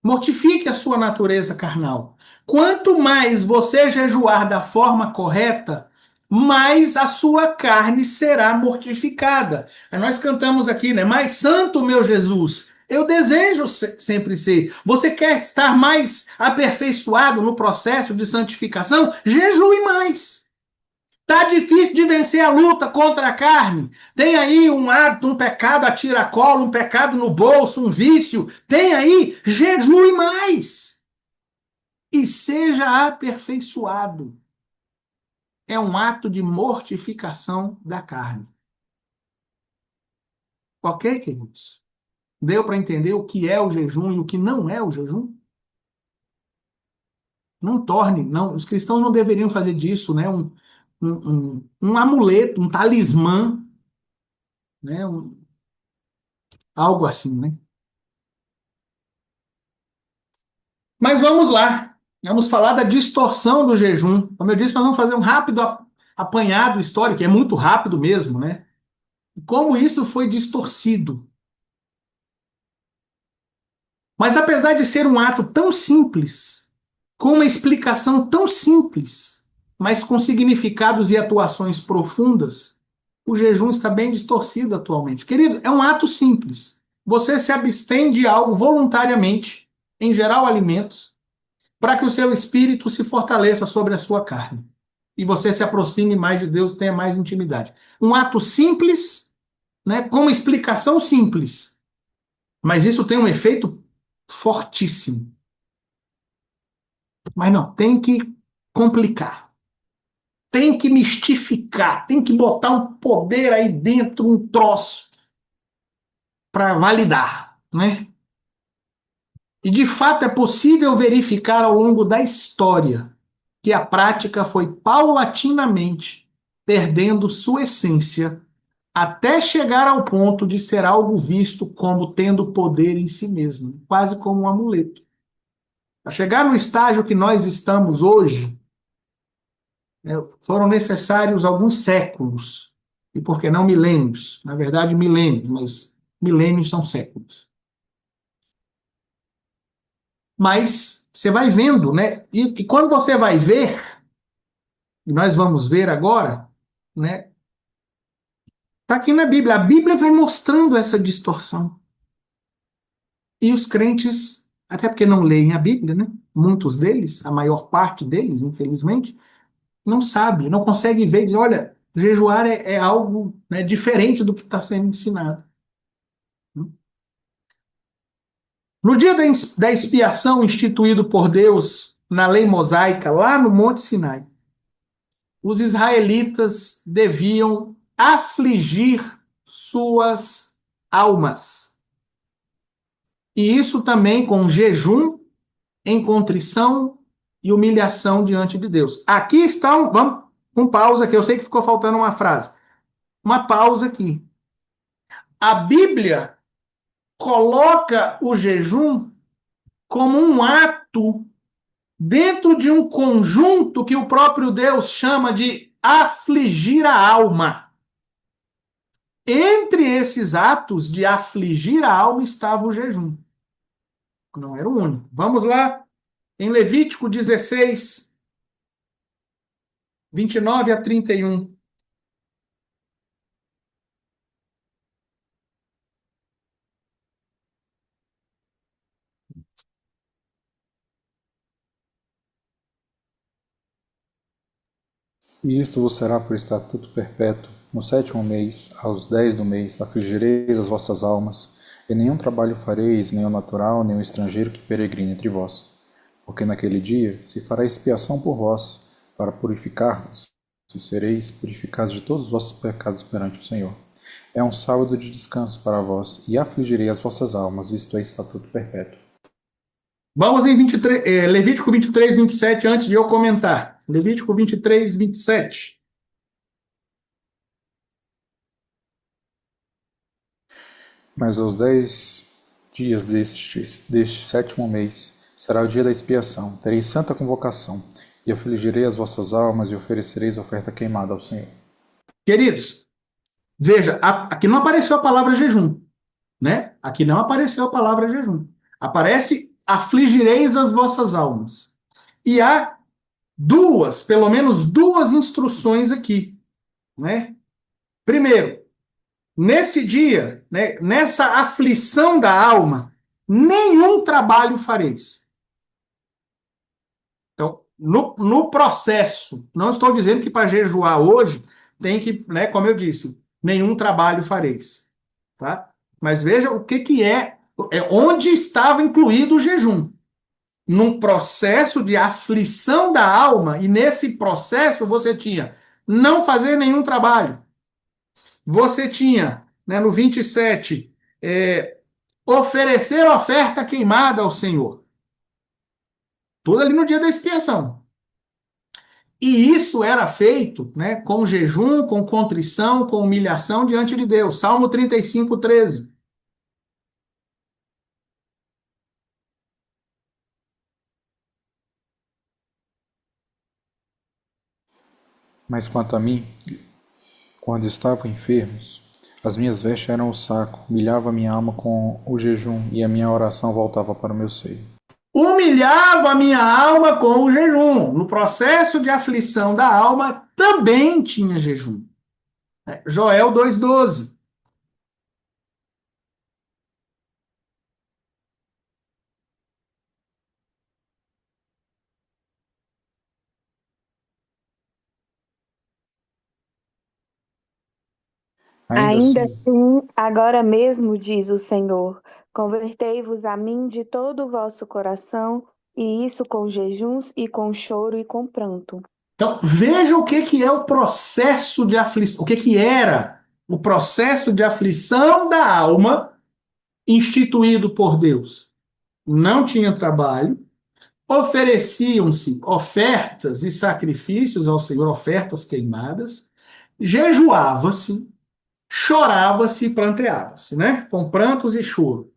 Speaker 1: Mortifique a sua natureza carnal. Quanto mais você jejuar da forma correta, mais a sua carne será mortificada. Aí nós cantamos aqui, né? Mais santo, meu Jesus. Eu desejo sempre ser. Você quer estar mais aperfeiçoado no processo de santificação? Jejue mais. Tá difícil de vencer a luta contra a carne. Tem aí um hábito, um pecado a tiracolo, um pecado no bolso, um vício. Tem aí, jejue mais. E seja aperfeiçoado. É um ato de mortificação da carne. Ok, queridos? Deu para entender o que é o jejum e o que não é o jejum? Não torne, não. Os cristãos não deveriam fazer disso, né? Um amuleto, um talismã, né? Algo assim, né? Mas vamos lá. Vamos falar da distorção do jejum. Como eu disse, nós vamos fazer um rápido apanhado histórico, é muito rápido mesmo, né? Como isso foi distorcido. Mas apesar de ser um ato tão simples, com uma explicação tão simples, mas com significados e atuações profundas, o jejum está bem distorcido atualmente. Querido, é um ato simples. Você se abstém de algo voluntariamente, em geral alimentos, para que o seu espírito se fortaleça sobre a sua carne. E você se aproxime mais de Deus, tenha mais intimidade. Um ato simples, né, com uma explicação simples. Mas isso tem um efeito fortíssimo. Mas não, tem que complicar. Tem que mistificar. Tem que botar um poder aí dentro, um troço, para validar, né? E de fato é possível verificar ao longo da história que a prática foi paulatinamente perdendo sua essência até chegar ao ponto de ser algo visto como tendo poder em si mesmo, quase como um amuleto. Para chegar no estágio que nós estamos hoje, né, foram necessários alguns séculos, e por que não milênios? Na verdade, milênios, mas milênios são séculos. Mas você vai vendo, né? E quando você vai ver, e nós vamos ver agora, né? Está aqui na Bíblia. A Bíblia vai mostrando essa distorção. E os crentes, até porque não leem a Bíblia, né? Muitos deles, a maior parte deles, infelizmente, não sabe, não consegue ver, diz, olha, jejuar é algo, né, diferente do que está sendo ensinado. No dia da expiação instituído por Deus na lei mosaica, lá no Monte Sinai, os israelitas deviam afligir suas almas. E isso também com jejum, em contrição e humilhação diante de Deus. Aqui estão, vamos com pausa aqui, eu sei que ficou faltando uma frase. Uma pausa aqui. A Bíblia coloca o jejum como um ato dentro de um conjunto que o próprio Deus chama de afligir a alma. Entre esses atos de afligir a alma estava o jejum. Não era o único. Vamos lá, em Levítico 16, 29 a 31.
Speaker 4: E isto vos será por estatuto perpétuo: no 7º mês, aos 10 do mês, afligireis as vossas almas, e nenhum trabalho fareis, nem o natural, nem o estrangeiro que peregrine entre vós. Porque naquele dia se fará expiação por vós, para purificar-vos, e sereis purificados de todos os vossos pecados perante o Senhor. É um sábado de descanso para vós, e afligirei as vossas almas, isto é estatuto perpétuo.
Speaker 1: Vamos em Levítico 23, 27, antes de eu comentar. Levítico 23, 27.
Speaker 4: Mas aos 10 dias deste 7º mês será o dia da expiação. Tereis santa convocação, e afligirei as vossas almas, e oferecereis oferta queimada ao Senhor.
Speaker 1: Queridos, veja, aqui não apareceu a palavra jejum, né? Aqui não apareceu a palavra jejum. Aparece afligireis as vossas almas. E há pelo menos duas instruções aqui, né? Primeiro, nesse dia, né, nessa aflição da alma, nenhum trabalho fareis. Então, no processo, não estou dizendo que para jejuar hoje tem que, né, como eu disse, nenhum trabalho fareis, tá? Mas veja o que é onde estava incluído o jejum. Num processo de aflição da alma, e nesse processo você tinha não fazer nenhum trabalho. Você tinha, né, no 27, oferecer oferta queimada ao Senhor. Tudo ali no dia da expiação. E isso era feito, né, com jejum, com contrição, com humilhação diante de Deus. Salmo 35, 13.
Speaker 4: Mas quanto a mim, quando estavam enfermos, as minhas vestes eram o saco, humilhava minha alma com o jejum, e a minha oração voltava para o meu seio.
Speaker 1: Humilhava a minha alma com o jejum. No processo de aflição da alma, também tinha jejum. Joel 2,12.
Speaker 4: Ainda
Speaker 2: Ainda
Speaker 4: assim,
Speaker 2: assim, agora mesmo, diz o Senhor, convertei-vos a mim de todo o vosso coração, e isso com jejuns e com choro e com pranto.
Speaker 1: Então, veja o que é o processo de aflição, o que era o processo de aflição da alma instituído por Deus. Não tinha trabalho, ofereciam-se ofertas e sacrifícios ao Senhor, ofertas queimadas, jejuava-se, chorava-se e pranteava-se, né? Com prantos e choro.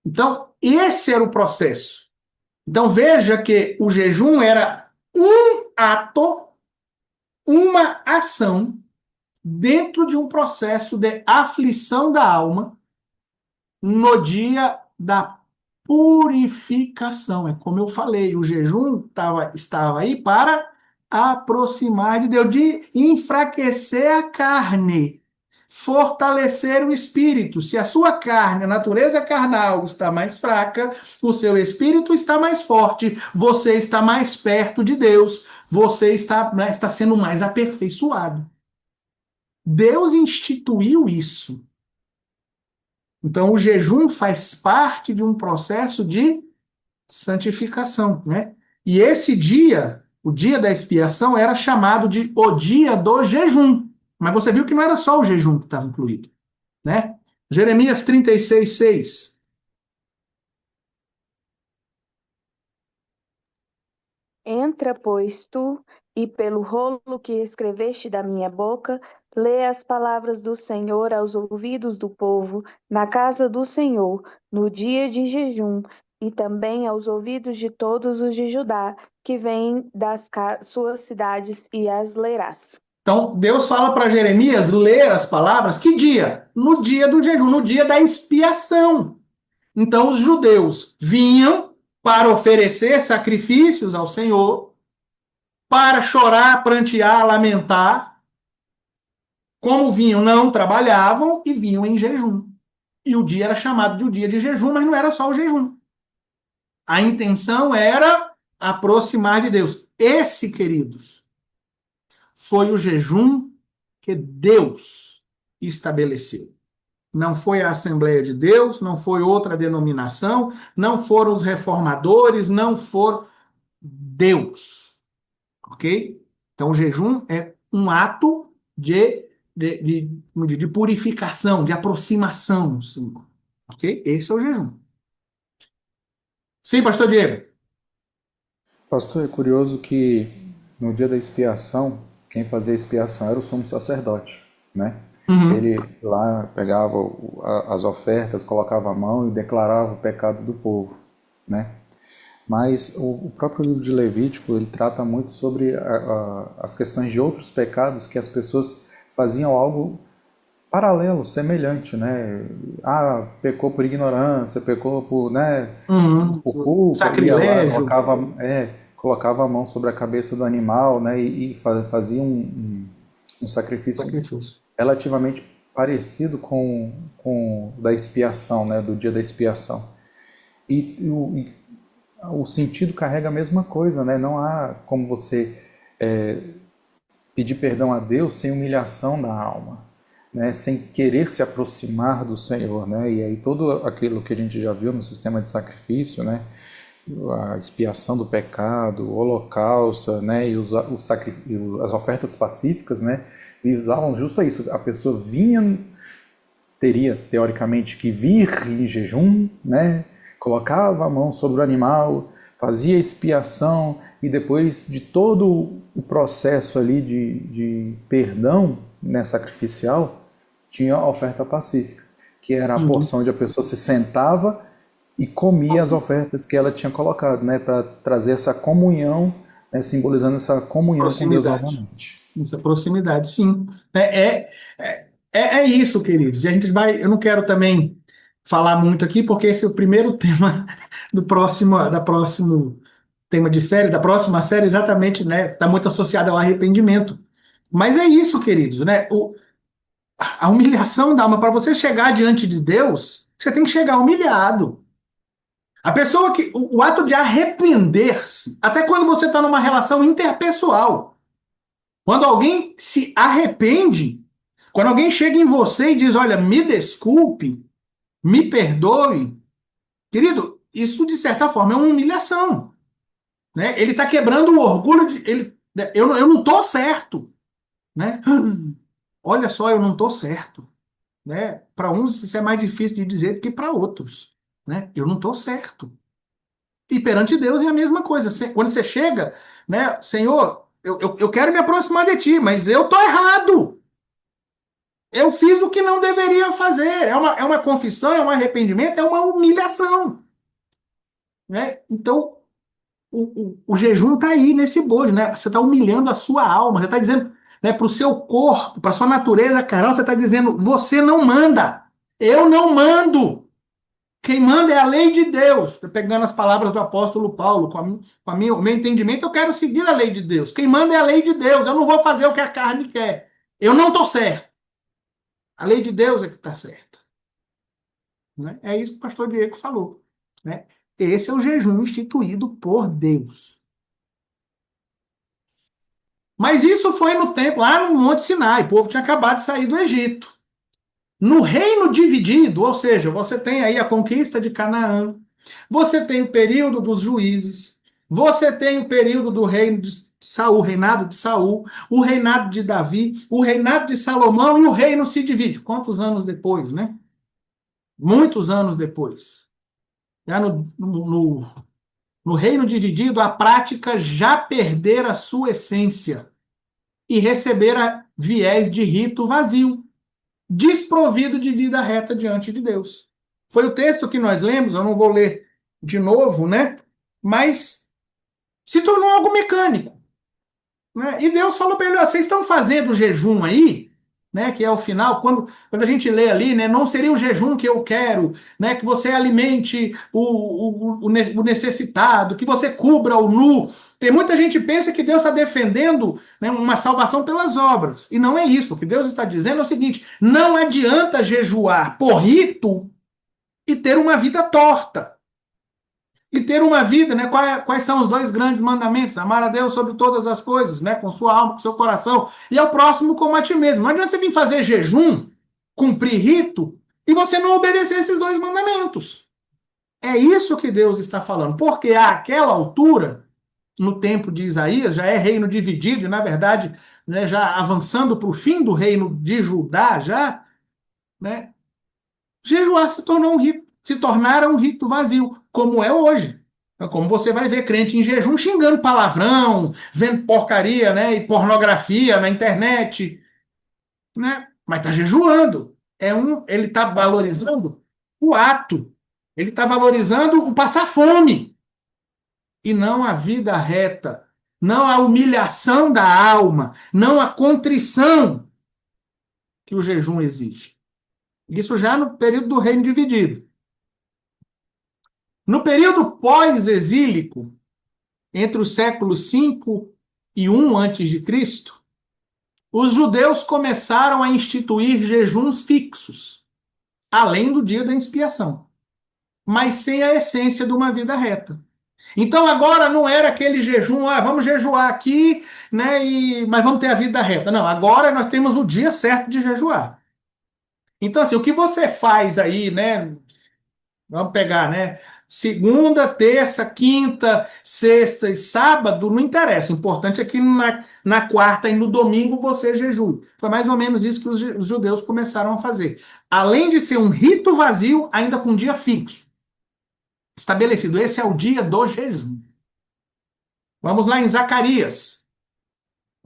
Speaker 1: Então, esse era o processo. Então, veja que o jejum era um ato, uma ação dentro de um processo de aflição da alma no dia da purificação. É como eu falei, o jejum estava aí para aproximar de Deus, de enfraquecer a carne, fortalecer o espírito. Se a sua carne, a natureza carnal, está mais fraca, o seu espírito está mais forte, você está mais perto de Deus, você está, né, está sendo mais aperfeiçoado. Deus instituiu isso. Então, o jejum faz parte de um processo de santificação, né? E esse dia, o dia da expiação, era chamado de o dia do jejum. Mas você viu que não era só o jejum que estava incluído, né? Jeremias 36, 6.
Speaker 2: Entra, pois, tu, e pelo rolo que escreveste da minha boca, lê as palavras do Senhor aos ouvidos do povo, na casa do Senhor, no dia de jejum, e também aos ouvidos de todos os de Judá, que vêm das suas cidades, e as lerás.
Speaker 1: Então, Deus fala para Jeremias ler as palavras, que dia? No dia do jejum, no dia da expiação. Então, os judeus vinham para oferecer sacrifícios ao Senhor, para chorar, prantear, lamentar. Como vinham, não trabalhavam e vinham em jejum. E o dia era chamado de o dia de jejum, mas não era só o jejum. A intenção era aproximar de Deus. Esse, queridos, foi o jejum que Deus estabeleceu. Não foi a Assembleia de Deus, não foi outra denominação, não foram os reformadores, não foram Deus. Ok? Então, o jejum é um ato de purificação, de aproximação. Sim. Ok? Esse é o jejum. Sim, pastor Diego.
Speaker 4: Pastor, é curioso que no dia da expiação, quem fazia a expiação era o sumo sacerdote, né?
Speaker 1: Uhum.
Speaker 4: Ele lá pegava as ofertas, colocava a mão e declarava o pecado do povo, né? Mas o próprio livro de Levítico, ele trata muito sobre as questões de outros pecados que as pessoas faziam algo paralelo, semelhante, né? Ah, pecou por ignorância, pecou por, né, por culpa, ia lá,
Speaker 1: Sacrilégio.
Speaker 4: colocava a mão sobre a cabeça do animal, né, e fazia um sacrifício relativamente parecido com o da expiação, né, do dia da expiação. E o sentido carrega a mesma coisa, né? Não há como você pedir perdão a Deus sem humilhação da alma, né? Sem querer se aproximar do Senhor, né? E aí tudo aquilo que a gente já viu no sistema de sacrifício, né? A expiação do pecado, o holocausto, né? E as ofertas pacíficas, né? Visavam justo isso. A pessoa teria teoricamente que vir em jejum, né? Colocava a mão sobre o animal, fazia expiação e depois de todo o processo ali de perdão, né, sacrificial, tinha a oferta pacífica, que era a porção onde a pessoa se sentava e comia as ofertas que ela tinha colocado, né, para trazer essa comunhão, né, simbolizando essa comunhão com Deus novamente.
Speaker 1: Essa proximidade, sim. É isso, queridos. E a gente vai. Eu não quero também falar muito aqui, porque esse é o primeiro tema da próximo tema de série, da próxima série, exatamente, né? Está muito associado ao arrependimento. Mas é isso, queridos, né? A humilhação da alma, para você chegar diante de Deus, você tem que chegar humilhado. A pessoa que. O ato de arrepender-se, até quando você está numa relação interpessoal, quando alguém se arrepende, quando alguém chega em você e diz: Olha, me desculpe, me perdoe, querido, isso de certa forma é uma humilhação. Né? Ele está quebrando o orgulho de. Eu não estou certo. Né? Olha só, eu não estou certo. Né? Para uns isso é mais difícil de dizer do que para outros. Né? Eu não estou certo. E perante Deus é a mesma coisa. Quando você chega, né, Senhor, eu quero me aproximar de ti, mas eu estou errado. Eu fiz o que não deveria fazer. É uma confissão, é um arrependimento, é uma humilhação. Né? Então, o jejum está aí nesse bojo, né? Você está humilhando a sua alma, você está dizendo, né, para o seu corpo, para a sua natureza carnal, você está dizendo, você não manda, eu não mando. Quem manda é a lei de Deus. Pegando as palavras do apóstolo Paulo, o meu entendimento, eu quero seguir a lei de Deus. Quem manda é a lei de Deus, eu não vou fazer o que a carne quer. Eu não estou certo. A lei de Deus é que está certa. Né? É isso que o pastor Diego falou. Né? Esse é o jejum instituído por Deus. Mas isso foi no tempo, lá no Monte Sinai. O povo tinha acabado de sair do Egito. No reino dividido, ou seja, você tem aí a conquista de Canaã, você tem o período dos juízes, você tem o período do reino de Saul, o reinado de Saul, o reinado de Davi, o reinado de Salomão e o reino se divide. Quantos anos depois, né? Muitos anos depois. Já no reino dividido, a prática já perdera a sua essência e recebera viés de rito vazio, desprovido de vida reta diante de Deus. Foi o texto que nós lemos, eu não vou ler de novo, né? Mas se tornou algo mecânico, né? E Deus falou para ele: "Ó, vocês estão fazendo jejum aí, né? Que é o final, quando a gente lê ali, né? Não seria o jejum que eu quero, né? Que você alimente o necessitado, que você cubra o nu." Tem muita gente que pensa que Deus está defendendo, né, uma salvação pelas obras. E não é isso. O que Deus está dizendo é o seguinte: não adianta jejuar por rito e ter uma vida torta. E ter uma vida, né? Quais são os dois grandes mandamentos? Amar a Deus sobre todas as coisas, né? Com sua alma, com seu coração, e ao próximo como a ti mesmo. Não adianta você vir fazer jejum, cumprir rito, e você não obedecer esses dois mandamentos. É isso que Deus está falando. Porque àquela altura, no tempo de Isaías, já é reino dividido, e na verdade, né, já avançando para o fim do reino de Judá, já, né? Jejuar se tornou um rito, se tornara um rito vazio, como é hoje. Então, como você vai ver crente em jejum xingando palavrão, vendo porcaria, né, e pornografia na internet, né? Mas está jejuando. Ele está valorizando o ato. Ele está valorizando o passar fome e não a vida reta, não a humilhação da alma, não a contrição que o jejum exige. Isso já no período do reino dividido. No período pós-exílico, entre os séculos 5 e 1 antes de Cristo, os judeus começaram a instituir jejuns fixos, além do dia da expiação, mas sem a essência de uma vida reta. Então agora não era aquele jejum, vamos jejuar aqui, né, mas vamos ter a vida reta. Não, agora nós temos o dia certo de jejuar. Então assim, o que você faz aí, né, vamos pegar, né? Segunda, terça, quinta, sexta e sábado, não interessa. O importante é que na quarta e no domingo você jejue. Foi mais ou menos isso que os judeus começaram a fazer. Além de ser um rito vazio, ainda com dia fixo. Estabelecido. Esse é o dia do jejum. Vamos lá em Zacarias.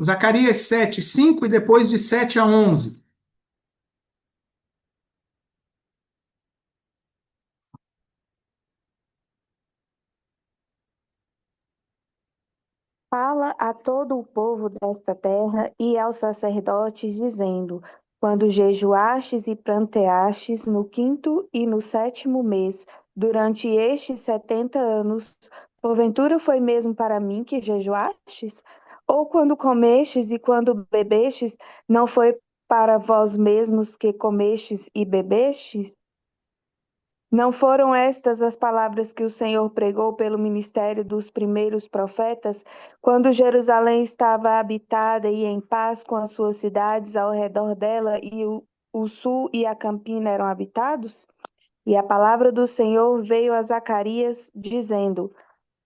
Speaker 1: Zacarias 7, 5 e depois de 7 a 11.
Speaker 2: Fala a todo o povo desta terra e aos sacerdotes, dizendo: quando jejuastes e pranteastes no quinto e no sétimo mês, durante estes 70 anos, porventura foi mesmo para mim que jejuastes? Ou quando comestes e quando bebestes, não foi para vós mesmos que comestes e bebestes? Não foram estas as palavras que o Senhor pregou pelo ministério dos primeiros profetas, quando Jerusalém estava habitada e em paz com as suas cidades ao redor dela, e o sul e a campina eram habitados? E a palavra do Senhor veio a Zacarias, dizendo: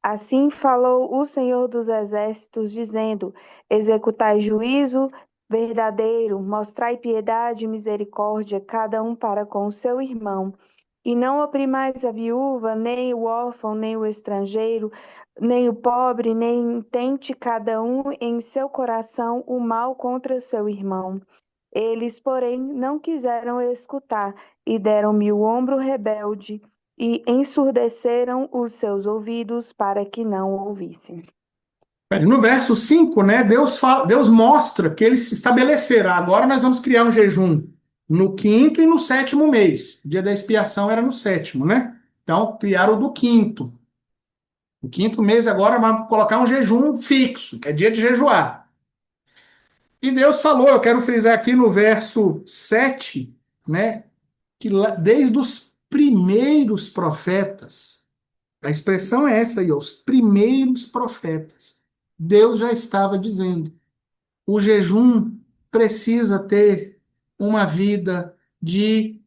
Speaker 2: assim falou o Senhor dos Exércitos, dizendo: executai juízo verdadeiro, mostrai piedade e misericórdia, cada um para com o seu irmão. E não oprimais a viúva, nem o órfão, nem o estrangeiro, nem o pobre, nem tente cada um em seu coração o mal contra seu irmão. Eles, porém, não quiseram escutar e deram-me o ombro rebelde e ensurdeceram os seus ouvidos para que não ouvissem.
Speaker 1: No verso 5, né, Deus mostra que eles se estabeleceram. Agora nós vamos criar um jejum no quinto e no sétimo mês. O dia da expiação era no sétimo, né? Então, criaram o do quinto. O quinto mês agora vamos colocar um jejum fixo, é dia de jejuar. E Deus falou, eu quero frisar aqui no verso 7, né, que desde os primeiros profetas, a expressão é essa aí, ó, os primeiros profetas, Deus já estava dizendo: o jejum precisa ter uma vida de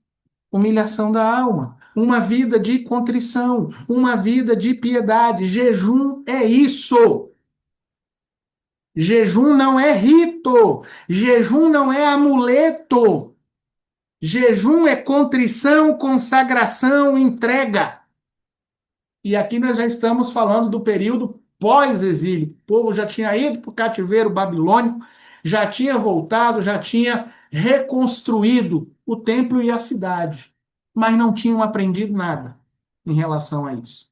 Speaker 1: humilhação da alma, uma vida de contrição, uma vida de piedade. Jejum é isso. Jejum não é rito. Jejum não é amuleto. Jejum é contrição, consagração, entrega. E aqui nós já estamos falando do período pós-exílio. O povo já tinha ido para o cativeiro babilônico, já tinha voltado, já tinha reconstruído o templo e a cidade, mas não tinham aprendido nada em relação a isso.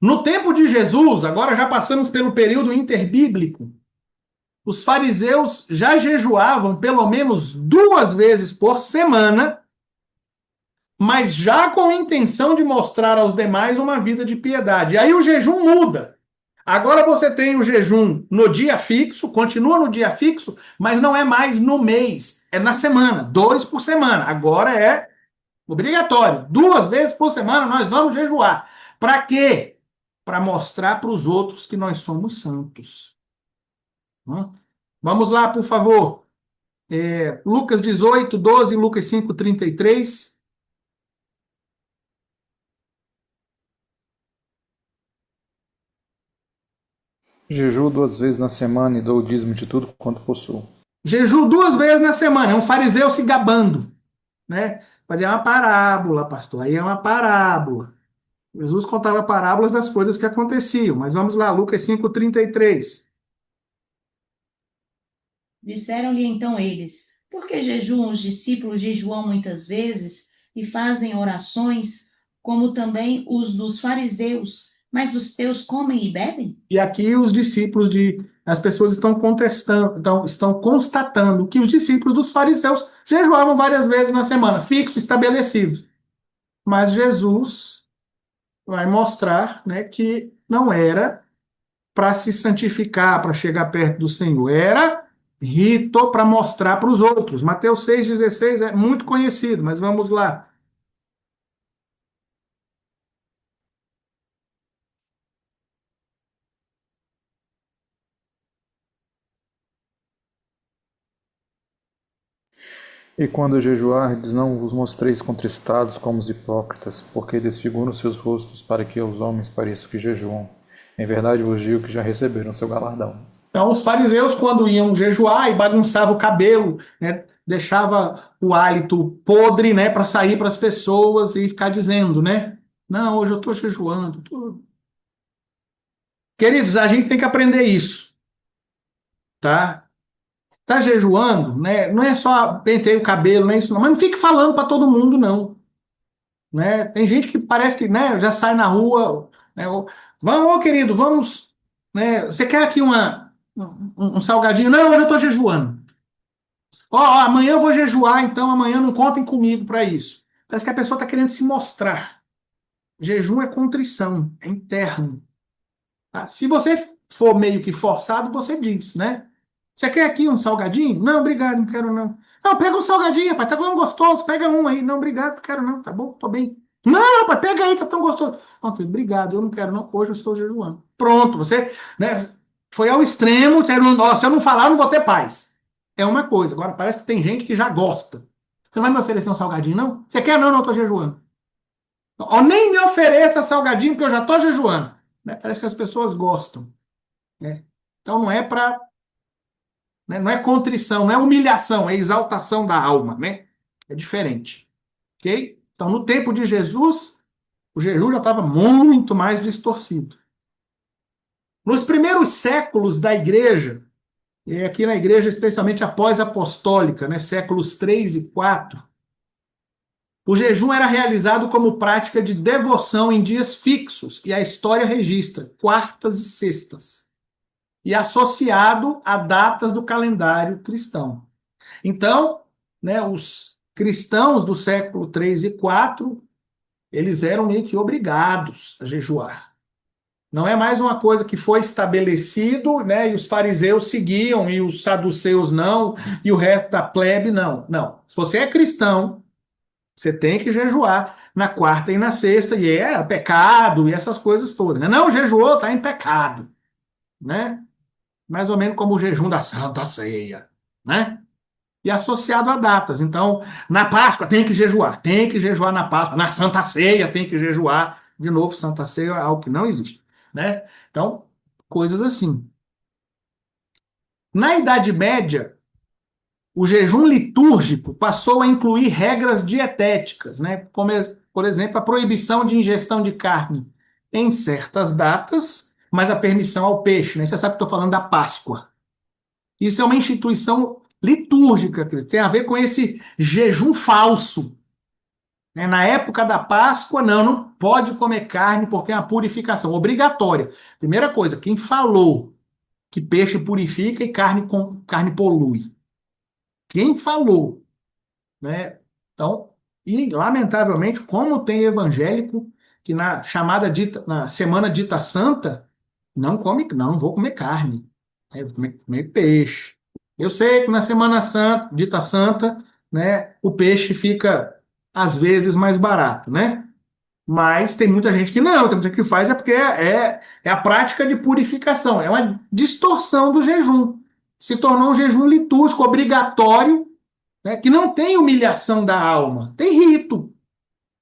Speaker 1: No tempo de Jesus, agora já passamos pelo período interbíblico, os fariseus já jejuavam pelo menos 2 vezes por semana, mas já com a intenção de mostrar aos demais uma vida de piedade. E aí o jejum muda. Agora você tem o jejum no dia fixo, continua no dia fixo, mas não é mais no mês, é na semana, 2 por semana. Agora é obrigatório. 2 vezes por semana nós vamos jejuar. Para quê? Para mostrar para os outros que nós somos santos. Vamos lá, por favor. Lucas 18, 12, Lucas 5, 33.
Speaker 4: Jejuo 2 vezes na semana e dou o dízimo de tudo quanto possuo.
Speaker 1: Jejum 2 vezes na semana. É um fariseu se gabando, né? Mas é uma parábola, pastor. Aí é uma parábola. Jesus contava parábolas das coisas que aconteciam. Mas vamos lá, Lucas 5, 33.
Speaker 3: Disseram-lhe então eles: por que jejuam os discípulos de João muitas vezes e fazem orações, como também os dos fariseus, mas os teus comem e bebem?
Speaker 1: E aqui os discípulos as pessoas estão contestando, estão constatando que os discípulos dos fariseus jejuavam várias vezes na semana, fixo, estabelecido. Mas Jesus vai mostrar, né, que não era para se santificar, para chegar perto do Senhor. Era rito para mostrar para os outros. Mateus 6,16 é muito conhecido, mas vamos lá.
Speaker 4: E quando jejuardes, não vos mostreis contristados como os hipócritas, porque desfiguram seus rostos para que aos homens pareçam que jejuam. Em verdade vos digo que já receberam seu galardão.
Speaker 1: Então, os fariseus, quando iam jejuar e bagunçavam o cabelo, né, deixava o hálito podre, né, para sair para as pessoas e ficar dizendo, né? Não, hoje eu estou jejuando. Queridos, a gente tem que aprender isso, tá? Tá jejuando, né? Não é só pentei o cabelo, não é isso, não. Mas não fique falando para todo mundo, não. Né? Tem gente que parece que, né, já sai na rua, né? Vamos, ô querido, vamos, né? Você quer aqui um salgadinho? Não, eu estou jejuando. Amanhã eu vou jejuar, então amanhã não contem comigo para isso. Parece que a pessoa está querendo se mostrar. Jejum é contrição, é interno. Tá? Se você for meio que forçado, você diz, né? Você quer aqui um salgadinho? Não, obrigado, não quero não. Não, pega um salgadinho, rapaz, tá tão gostoso, pega um aí. Não, obrigado, não quero não, tá bom, tô bem. Não, rapaz, pega aí, tá tão gostoso. Não, filho, obrigado, eu não quero não, hoje eu estou jejuando. Pronto, você, né, foi ao extremo, se eu não falar, eu não vou ter paz. É uma coisa, agora parece que tem gente que já gosta. Você não vai me oferecer um salgadinho, não? Você quer? Não, não, eu tô jejuando. Ó, nem me ofereça salgadinho, porque eu já tô jejuando. Né? Parece que as pessoas gostam. Né? Então não é para, né? Não é contrição, não é humilhação, é exaltação da alma, né? É diferente, ok? Então, no tempo de Jesus, o jejum já estava muito mais distorcido. Nos primeiros séculos da igreja, e aqui na igreja especialmente após apostólica, né, séculos 3 e 4, o jejum era realizado como prática de devoção em dias fixos, e a história registra quartas e sextas, e associado a datas do calendário cristão. Então, né, os cristãos do século 3 e 4, eles eram meio que obrigados a jejuar. Não é mais uma coisa que foi estabelecido, né, e os fariseus seguiam, e os saduceus não, e o resto da plebe não. Não. Se você é cristão, você tem que jejuar na quarta e na sexta, e é pecado, e essas coisas todas. Né? Não, jejuou, está em pecado. Né? Mais ou menos como o jejum da Santa Ceia. Né? E associado a datas. Então, na Páscoa tem que jejuar na Páscoa, na Santa Ceia tem que jejuar. De novo, Santa Ceia é algo que não existe. Né? Então, coisas assim. Na Idade Média, o jejum litúrgico passou a incluir regras dietéticas, né? Como, por exemplo, a proibição de ingestão de carne em certas datas, mas a permissão ao peixe. Né? Você sabe que estou falando da Páscoa. Isso é uma instituição litúrgica, tem a ver com esse jejum falso. né? Na época da Páscoa, não pode comer carne porque é uma purificação obrigatória. Primeira coisa, quem falou que peixe purifica e carne polui? Quem falou, né? Então, e lamentavelmente, como tem evangélico que na semana dita santa, não vou comer carne, né? Vou comer peixe. Eu sei que na semana santa, dita santa, né, o peixe fica às vezes mais barato, né? Mas tem muita gente que não, tem muita gente que faz porque é a prática de purificação, é uma distorção do jejum. Se tornou um jejum litúrgico obrigatório, né, que não tem humilhação da alma, tem rito,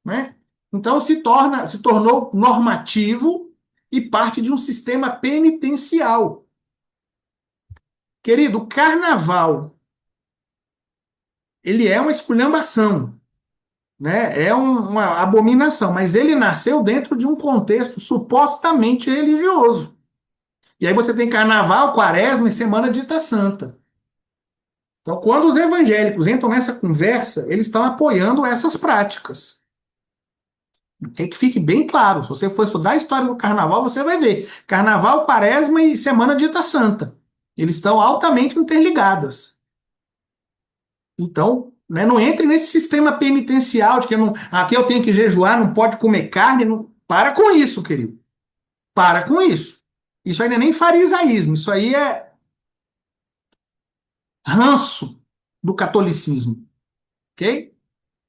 Speaker 1: né? Então se tornou normativo e parte de um sistema penitencial. Querido, o carnaval, ele é uma esculhambação, né? É uma abominação, mas ele nasceu dentro de um contexto supostamente religioso. E aí você tem carnaval, quaresma e semana dita santa. Então, quando os evangélicos entram nessa conversa, eles estão apoiando essas práticas. Tem que fique bem claro. Se você for estudar a história do carnaval, você vai ver. Carnaval, quaresma e semana dita santa. Eles estão altamente interligadas. Então, né, não entre nesse sistema penitencial de que aqui eu tenho que jejuar, não pode comer carne. Para com isso, querido. Para com isso. Isso aí não é nem farisaísmo, isso aí é ranço do catolicismo. Ok?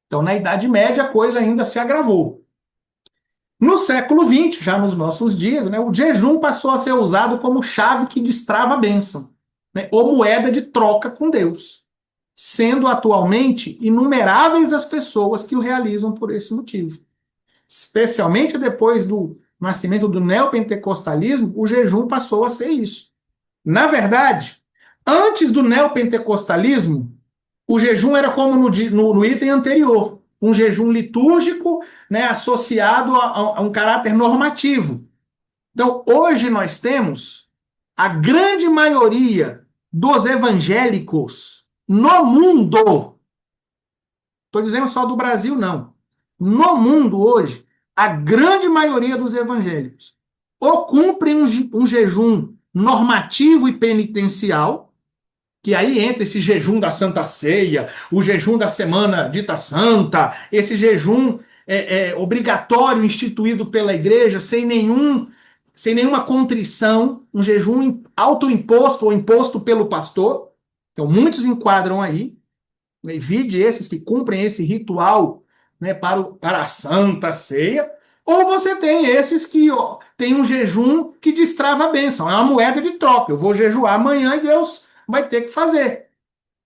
Speaker 1: Então, na Idade Média, a coisa ainda se agravou. No século XX, já nos nossos dias, né, o jejum passou a ser usado como chave que destrava a bênção, né, ou moeda de troca com Deus, sendo atualmente inumeráveis as pessoas que o realizam por esse motivo. Especialmente depois do nascimento do neopentecostalismo, o jejum passou a ser isso. Na verdade, antes do neopentecostalismo, o jejum era como no item anterior, um jejum litúrgico, né, associado a um caráter normativo. Então, hoje nós temos a grande maioria dos evangélicos no mundo, estou dizendo só do Brasil, não. No mundo hoje, a grande maioria dos evangélicos ou cumprem um jejum normativo e penitencial, que aí entra esse jejum da Santa Ceia, o jejum da Semana Dita Santa, esse jejum obrigatório instituído pela igreja, sem nenhuma contrição, um jejum autoimposto ou imposto pelo pastor. Então, muitos enquadram aí, né, vide esses que cumprem esse ritual, né, para a Santa Ceia, ou você tem esses que tem um jejum que destrava a bênção, é uma moeda de troca. Eu vou jejuar amanhã e Deus vai ter que fazer.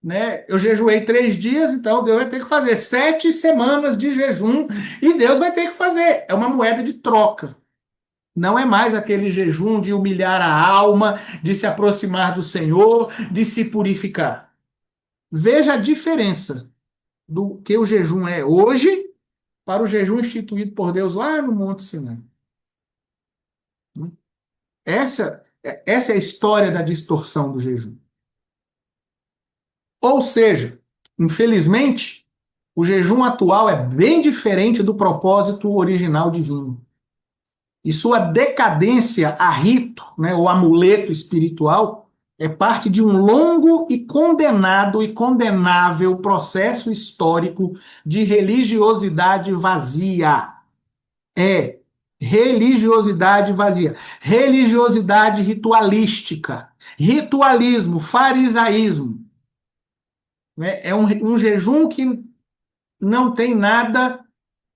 Speaker 1: Né? Eu jejuei 3 dias, então Deus vai ter que fazer 7 semanas de jejum e Deus vai ter que fazer. É uma moeda de troca. Não é mais aquele jejum de humilhar a alma, de se aproximar do Senhor, de se purificar. Veja a diferença do que o jejum é hoje para o jejum instituído por Deus lá no Monte Sinai. Essa é a história da distorção do jejum. Ou seja, infelizmente, o jejum atual é bem diferente do propósito original divino. E sua decadência a rito, né, ou amuleto espiritual, é parte de um longo e condenado e condenável processo histórico de religiosidade vazia. É religiosidade vazia. Religiosidade ritualística. Ritualismo, farisaísmo. Né? É um jejum que não tem nada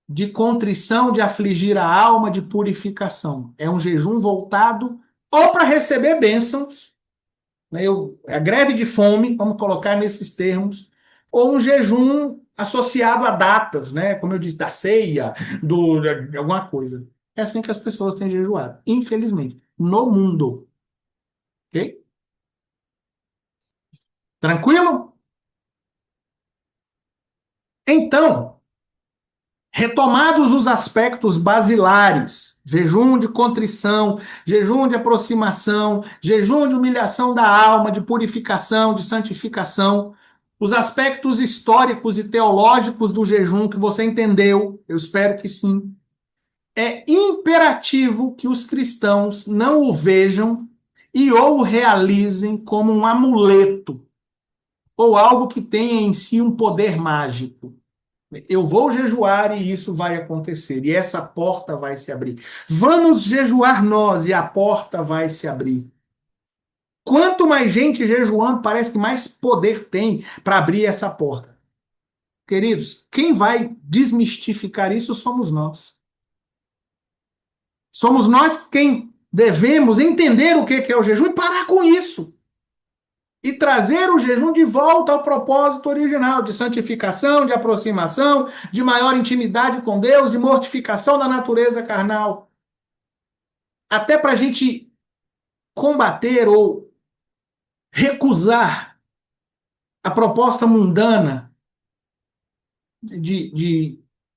Speaker 1: de contrição, de afligir a alma, de purificação. É um jejum voltado ou para receber bênçãos, né? A greve de fome, vamos colocar nesses termos, ou um jejum associado a datas, né? Como eu disse, da ceia, de alguma coisa. É assim que as pessoas têm jejuado, infelizmente, no mundo. Ok? Tranquilo? Então, retomados os aspectos basilares, jejum de contrição, jejum de aproximação, jejum de humilhação da alma, de purificação, de santificação, os aspectos históricos e teológicos do jejum que você entendeu, eu espero que sim. É imperativo que os cristãos não o vejam e ou o realizem como um amuleto ou algo que tenha em si um poder mágico. Eu vou jejuar e isso vai acontecer, e essa porta vai se abrir. Vamos jejuar nós e a porta vai se abrir. Quanto mais gente jejuando, parece que mais poder tem para abrir essa porta. Queridos, quem vai desmistificar isso somos nós. Somos nós quem devemos entender o que é o jejum e parar com isso. E trazer o jejum de volta ao propósito original, de santificação, de aproximação, de maior intimidade com Deus, de mortificação da natureza carnal. Até para a gente combater ou recusar a proposta mundana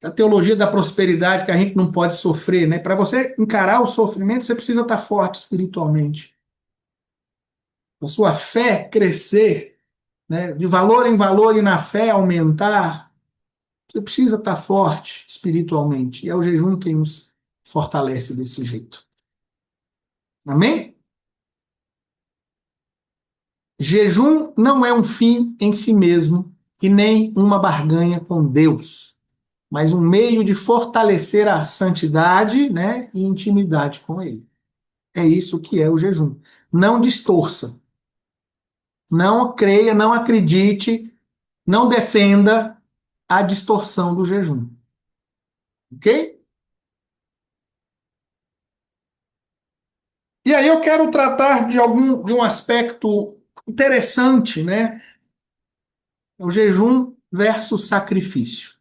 Speaker 1: da teologia da prosperidade, que a gente não pode sofrer, né? Para você encarar o sofrimento, você precisa estar forte espiritualmente. A sua fé crescer, né? De valor em valor e na fé aumentar, você precisa estar forte espiritualmente. E é o jejum quem nos fortalece desse jeito. Amém? Jejum não é um fim em si mesmo e nem uma barganha com Deus, mas um meio de fortalecer a santidade, né, e intimidade com Ele. É isso que é o jejum. Não distorça. Não creia, não acredite, não defenda a distorção do jejum. Ok? E aí eu quero tratar de um aspecto interessante, né? O jejum versus sacrifício.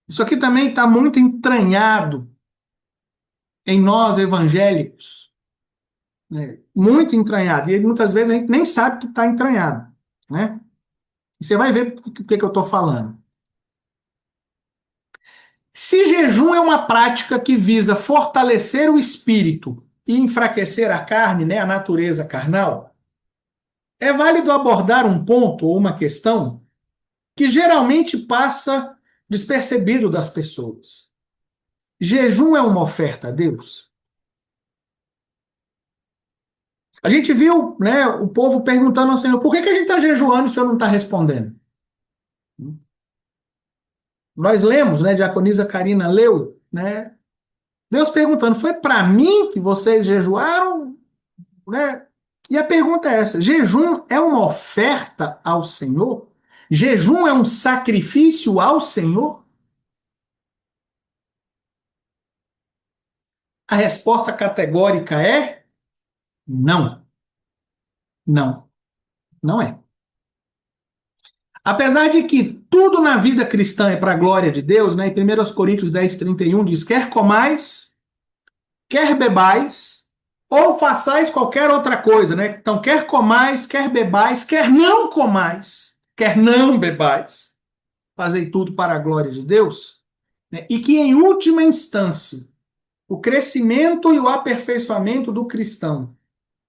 Speaker 1: Isso aqui também está muito entranhado em nós evangélicos, né? Muito entranhado. E muitas vezes a gente nem sabe que está entranhado, né? E você vai ver o que eu estou falando. Se jejum é uma prática que visa fortalecer o espírito e enfraquecer a carne, né, a natureza carnal, é válido abordar um ponto ou uma questão que geralmente passa despercebido das pessoas. Jejum é uma oferta a Deus? A gente viu, né, o povo perguntando ao Senhor, por que a gente está jejuando e o Senhor não está respondendo? Nós lemos, né, Diaconisa Karina leu, né, Deus perguntando, foi para mim que vocês jejuaram? Né? E a pergunta é essa, jejum é uma oferta ao Senhor? Jejum é um sacrifício ao Senhor? A resposta categórica é não. Não, não é. Apesar de que tudo na vida cristã é para a glória de Deus, né? Em 1 Coríntios 10:31 diz, quer comais, quer bebais, ou façais qualquer outra coisa, né? Então, quer comais, quer bebais, quer não bebais, fazei tudo para a glória de Deus, né? E que, em última instância, o crescimento e o aperfeiçoamento do cristão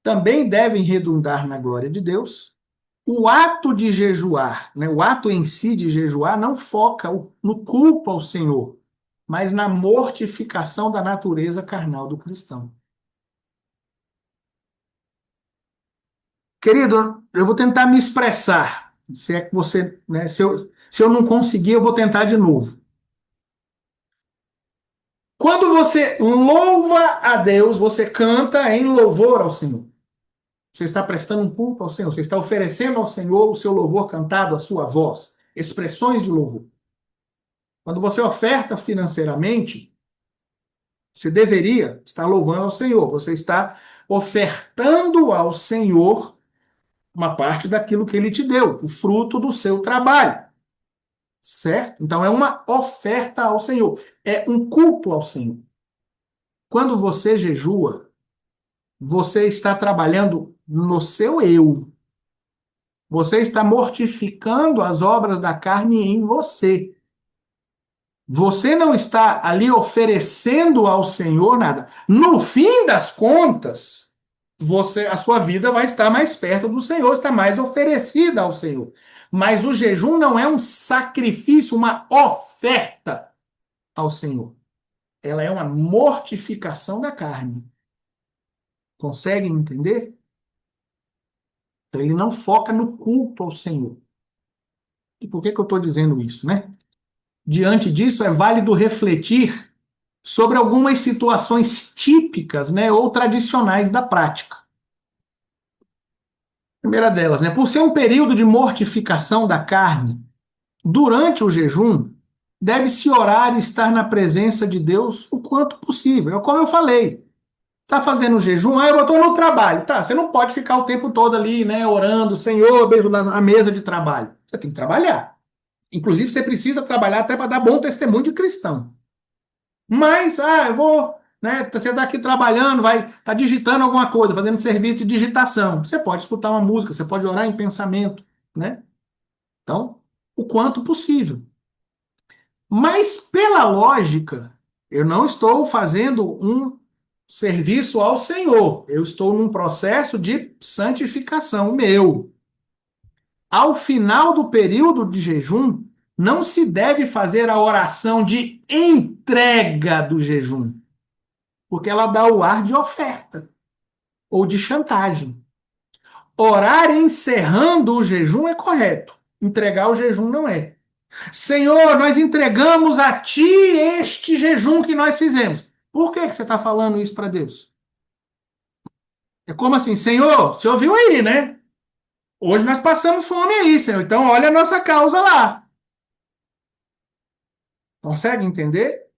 Speaker 1: também devem redundar na glória de Deus. O ato de jejuar, né, o ato em si de jejuar, não foca no culto ao Senhor, mas na mortificação da natureza carnal do cristão. Querido, eu vou tentar me expressar. Se é que você, né, se eu não conseguir, eu vou tentar de novo. Quando você louva a Deus, você canta em louvor ao Senhor. Você está prestando um culto ao Senhor, você está oferecendo ao Senhor o seu louvor cantado, a sua voz, expressões de louvor. Quando você oferta financeiramente, você deveria estar louvando ao Senhor, você está ofertando ao Senhor uma parte daquilo que Ele te deu, o fruto do seu trabalho, certo? Então é uma oferta ao Senhor, é um culto ao Senhor. Quando você jejua, você está trabalhando no seu eu. Você está mortificando as obras da carne em você. Você não está ali oferecendo ao Senhor nada. No fim das contas, a sua vida vai estar mais perto do Senhor, está mais oferecida ao Senhor. Mas o jejum não é um sacrifício, uma oferta ao Senhor. Ela é uma mortificação da carne. Conseguem entender? Então ele não foca no culto ao Senhor. E por que eu estou dizendo isso, né? Diante disso, é válido refletir sobre algumas situações típicas, né, ou tradicionais da prática. Primeira delas, né, por ser um período de mortificação da carne, durante o jejum, deve-se orar e estar na presença de Deus o quanto possível. É como eu falei. Tá fazendo jejum? Eu estou no trabalho. Tá, você não pode ficar o tempo todo ali, né, orando, Senhor, beijo na mesa de trabalho. Você tem que trabalhar. Inclusive, você precisa trabalhar até para dar bom testemunho de cristão. Mas, eu vou, né, você está aqui trabalhando, tá digitando alguma coisa, fazendo serviço de digitação. Você pode escutar uma música, você pode orar em pensamento, né? Então, o quanto possível. Mas, pela lógica, eu não estou fazendo um serviço ao Senhor. Eu estou num processo de santificação meu. Ao final do período de jejum, não se deve fazer a oração de entrega do jejum, porque ela dá o ar de oferta ou de chantagem. Orar encerrando o jejum é correto, entregar o jejum não é. Senhor, nós entregamos a Ti este jejum que nós fizemos. Por que você está falando isso para Deus? É como assim, Senhor, você ouviu aí, né? Hoje nós passamos fome aí, Senhor, então olha a nossa causa lá. Consegue entender?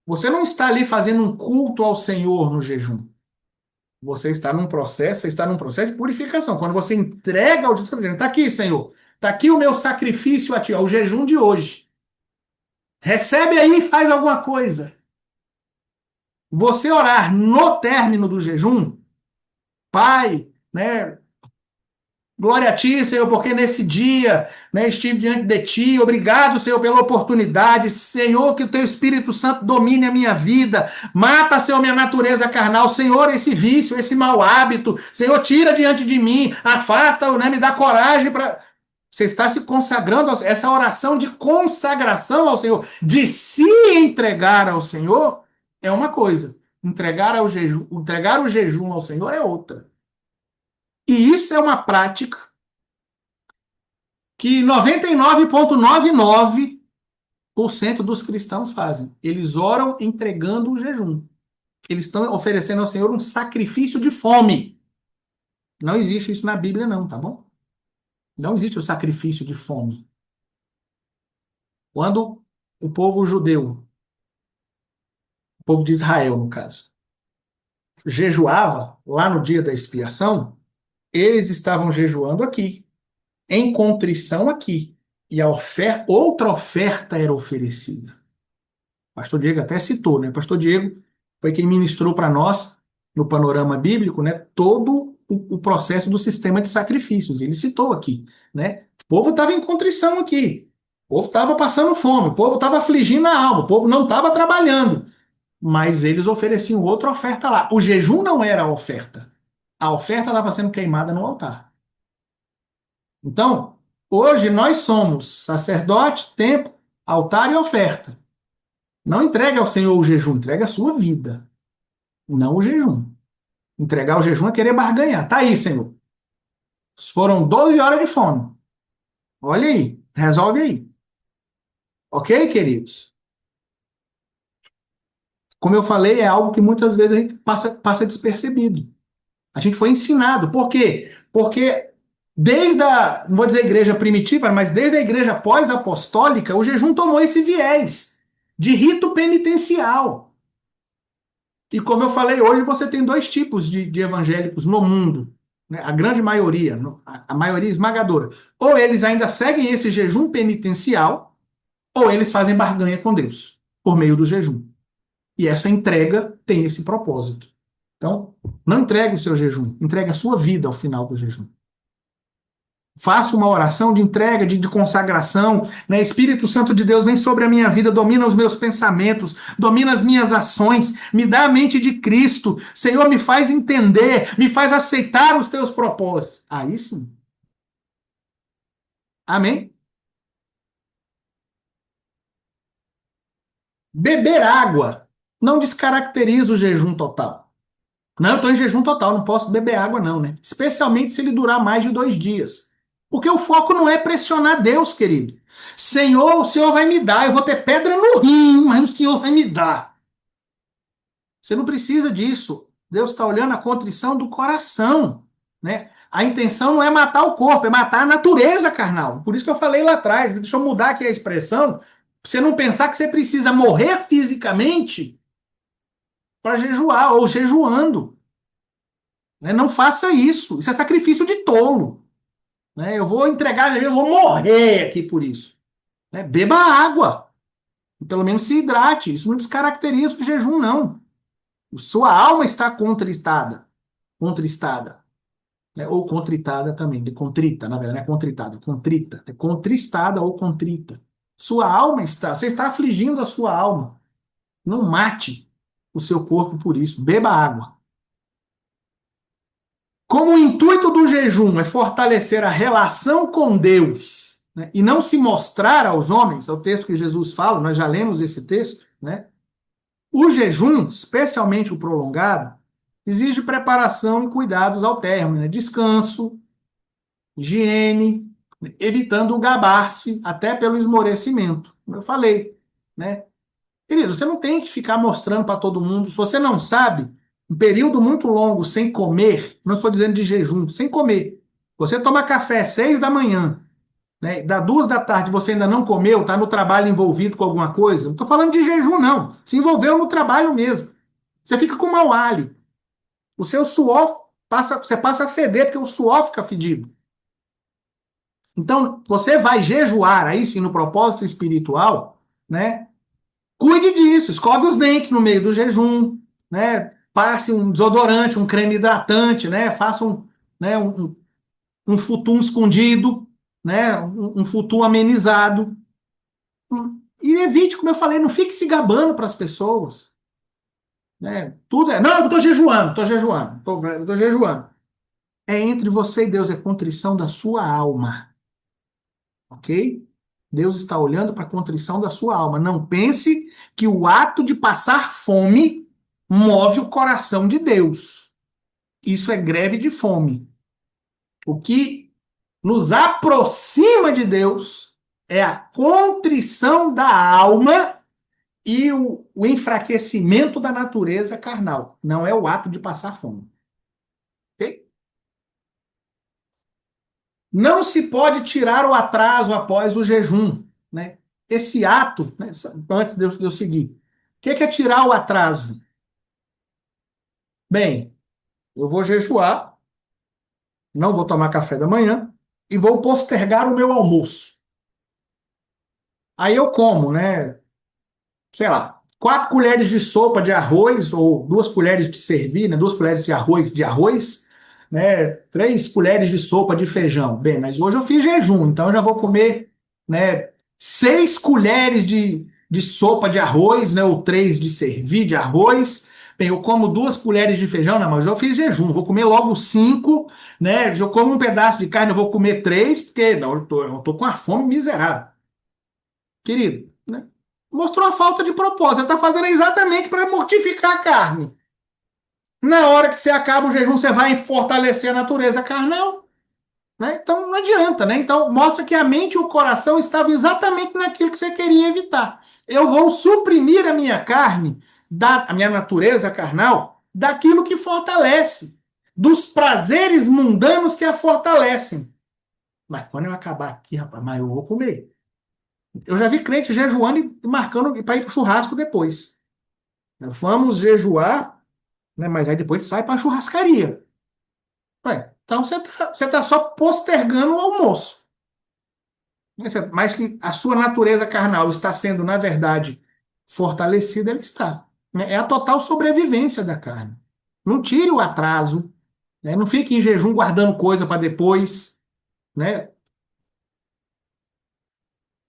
Speaker 1: Você não está ali fazendo um culto ao Senhor no jejum. Você está num processo de purificação. Quando você entrega ao Jesus, está aqui, Senhor, está aqui o meu sacrifício a Ti, ó, o jejum de hoje. Recebe aí e faz alguma coisa. Você orar no término do jejum, Pai, né? Glória a Ti, Senhor, porque nesse dia, né, estive diante de Ti. Obrigado, Senhor, pela oportunidade. Senhor, que o Teu Espírito Santo domine a minha vida. Mata, Senhor, minha natureza carnal. Senhor, esse vício, esse mau hábito. Senhor, tira diante de mim. Afasta, né, me dá coragem para... Você está se consagrando, essa oração de consagração ao Senhor, de se entregar ao Senhor, é uma coisa. Entregar o jejum ao Senhor é outra. E isso é uma prática que 99,99% dos cristãos fazem. Eles oram entregando o jejum. Eles estão oferecendo ao Senhor um sacrifício de fome. Não existe isso na Bíblia, não, tá bom? Não existe o sacrifício de fome. Quando o povo judeu, o povo de Israel, no caso, jejuava lá no dia da expiação, eles estavam jejuando aqui, em contrição aqui. E outra oferta era oferecida. O pastor Diego até citou, né? O pastor Diego foi quem ministrou para nós, no panorama bíblico, né, todo o processo do sistema de sacrifícios. Ele citou aqui, né? O povo estava em contrição aqui. O povo estava passando fome, o povo estava afligindo a alma, o povo não estava trabalhando. Mas eles ofereciam outra oferta lá. O jejum não era a oferta. A oferta estava sendo queimada no altar. Então, hoje nós somos sacerdote, templo, altar e oferta. Não entregue ao Senhor o jejum, entregue a sua vida, não o jejum. Entregar o jejum é querer barganhar. Tá aí, Senhor. Foram 12 horas de fome. Olha aí, resolve aí. Ok, queridos? Como eu falei, é algo que muitas vezes a gente passa despercebido. A gente foi ensinado. Por quê? Porque não vou dizer igreja primitiva, mas desde a igreja pós-apostólica, o jejum tomou esse viés de rito penitencial. E como eu falei, hoje você tem dois tipos de evangélicos no mundo, né? A grande maioria, a maioria esmagadora. Ou eles ainda seguem esse jejum penitencial, ou eles fazem barganha com Deus, por meio do jejum. E essa entrega tem esse propósito. Então, não entregue o seu jejum, entregue a sua vida ao final do jejum. faço uma oração de entrega, de consagração, né? Espírito Santo de Deus vem sobre a minha vida, domina os meus pensamentos, domina as minhas ações, me dá a mente de Cristo. Senhor, me faz entender, me faz aceitar os teus propósitos. Aí sim. Amém? Beber água não descaracteriza o jejum total. Não, eu estou em jejum total, não posso beber água, não, né? Especialmente se ele durar mais de 2 dias. Porque o foco não é pressionar Deus, querido. Senhor, o Senhor vai me dar. Eu vou ter pedra no rim, mas o Senhor vai me dar. Você não precisa disso. Deus está olhando a contrição do coração, né? A intenção não é matar o corpo, é matar a natureza carnal. Por isso que eu falei lá atrás. Deixa eu mudar aqui a expressão. Pra você não pensar que você precisa morrer fisicamente para jejuar ou jejuando. Né? Não faça isso. Isso é sacrifício de tolo. Né? Eu vou entregar, eu vou morrer aqui por isso. Né? Beba água. Pelo menos se hidrate. Isso não descaracteriza o jejum, não. Sua alma está contristada. Contristada. Né? Ou contritada também. De contrita, na verdade, não é contritada. Contrita. É contristada ou contrita. Sua alma está. Você está afligindo a sua alma. Não mate o seu corpo por isso. Beba água. Como o intuito do jejum é fortalecer a relação com Deus, né, e não se mostrar aos homens, é o texto que Jesus fala, nós já lemos esse texto, né? O jejum, especialmente o prolongado, exige preparação e cuidados ao término, né? Descanso, higiene, evitando o gabar-se até pelo esmorecimento, como eu falei, né? Querido, você não tem que ficar mostrando para todo mundo. Se você não sabe, um período muito longo sem comer, não estou dizendo de jejum, sem comer. Você toma café às 6 da manhã, né? Da 2 da tarde você ainda não comeu, está no trabalho envolvido com alguma coisa. Não estou falando de jejum, não. Se envolveu no trabalho mesmo. Você fica com mau hálito. O seu suor passa, você passa a feder porque o suor fica fedido. Então, você vai jejuar aí sim no propósito espiritual, né? Cuide disso, escove os dentes no meio do jejum, né? Passe um desodorante, um creme hidratante, né? Faça né, um futum escondido, né? Um futum amenizado. E evite, como eu falei, não fique se gabando para as pessoas. Né? Tudo é, não, eu estou jejuando, estou jejuando. É entre você e Deus, é contrição da sua alma. Ok? Deus está olhando para a contrição da sua alma. Não pense que o ato de passar fome move o coração de Deus. Isso é greve de fome. O que nos aproxima de Deus é a contrição da alma e o enfraquecimento da natureza carnal. Não é o ato de passar fome. Ok? Não se pode tirar o atraso após o jejum, né? Esse ato, né, antes de eu seguir, o que é tirar o atraso? Bem, eu vou jejuar, não vou tomar café da manhã e vou postergar o meu almoço. Aí eu como, né? Sei lá, 4 colheres de sopa de arroz ou 2 colheres de servir, né? 2 colheres de arroz, né? 3 colheres de sopa de feijão. Bem, mas hoje eu fiz jejum, então eu já vou comer, né? 6 colheres de sopa de arroz, né? Ou 3 de servir de arroz. Bem, eu como 2 colheres de feijão, não, mas eu fiz jejum, vou comer logo 5, né? Eu como um pedaço de carne, eu vou comer 3, porque não, eu tô com a fome miserável. Querido, né? Mostrou a falta de propósito. Você está fazendo exatamente para mortificar a carne. Na hora que você acaba o jejum, você vai fortalecer a natureza carnal. Né? Então não adianta, né? Então mostra que a mente e o coração estavam exatamente naquilo que você queria evitar. Eu vou suprimir a minha carne, a minha natureza carnal, daquilo que fortalece, dos prazeres mundanos que a fortalecem. Mas quando eu acabar aqui, rapaz, mas eu vou comer. Eu já vi crente jejuando e marcando para ir para o churrasco depois. Vamos jejuar, né? Mas aí depois sai para a churrascaria. Ué, então você tá só postergando o almoço. Mas que a sua natureza carnal está sendo, na verdade, fortalecida, ele está. Né? É a total sobrevivência da carne. Não tire o atraso, né? Não fique em jejum guardando coisa para depois. né?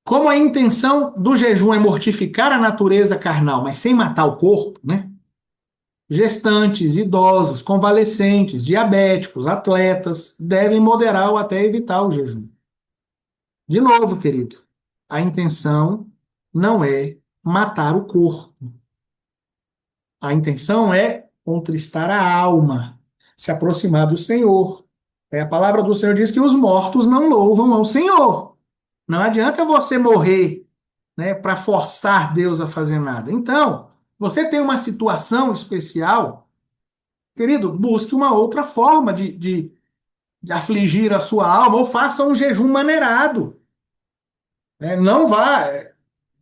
Speaker 1: Como a intenção do jejum é mortificar a natureza carnal, mas sem matar o corpo, né? Gestantes, idosos, convalescentes, diabéticos, atletas devem moderar ou até evitar o jejum. De novo, querido, a intenção não é matar o corpo. A intenção é contristar a alma, se aproximar do Senhor. A palavra do Senhor diz que os mortos não louvam ao Senhor. Não adianta você morrer, né, para forçar Deus a fazer nada. Então, você tem uma situação especial, querido, busque uma outra forma de afligir a sua alma ou faça um jejum maneirado. Né? Não vá.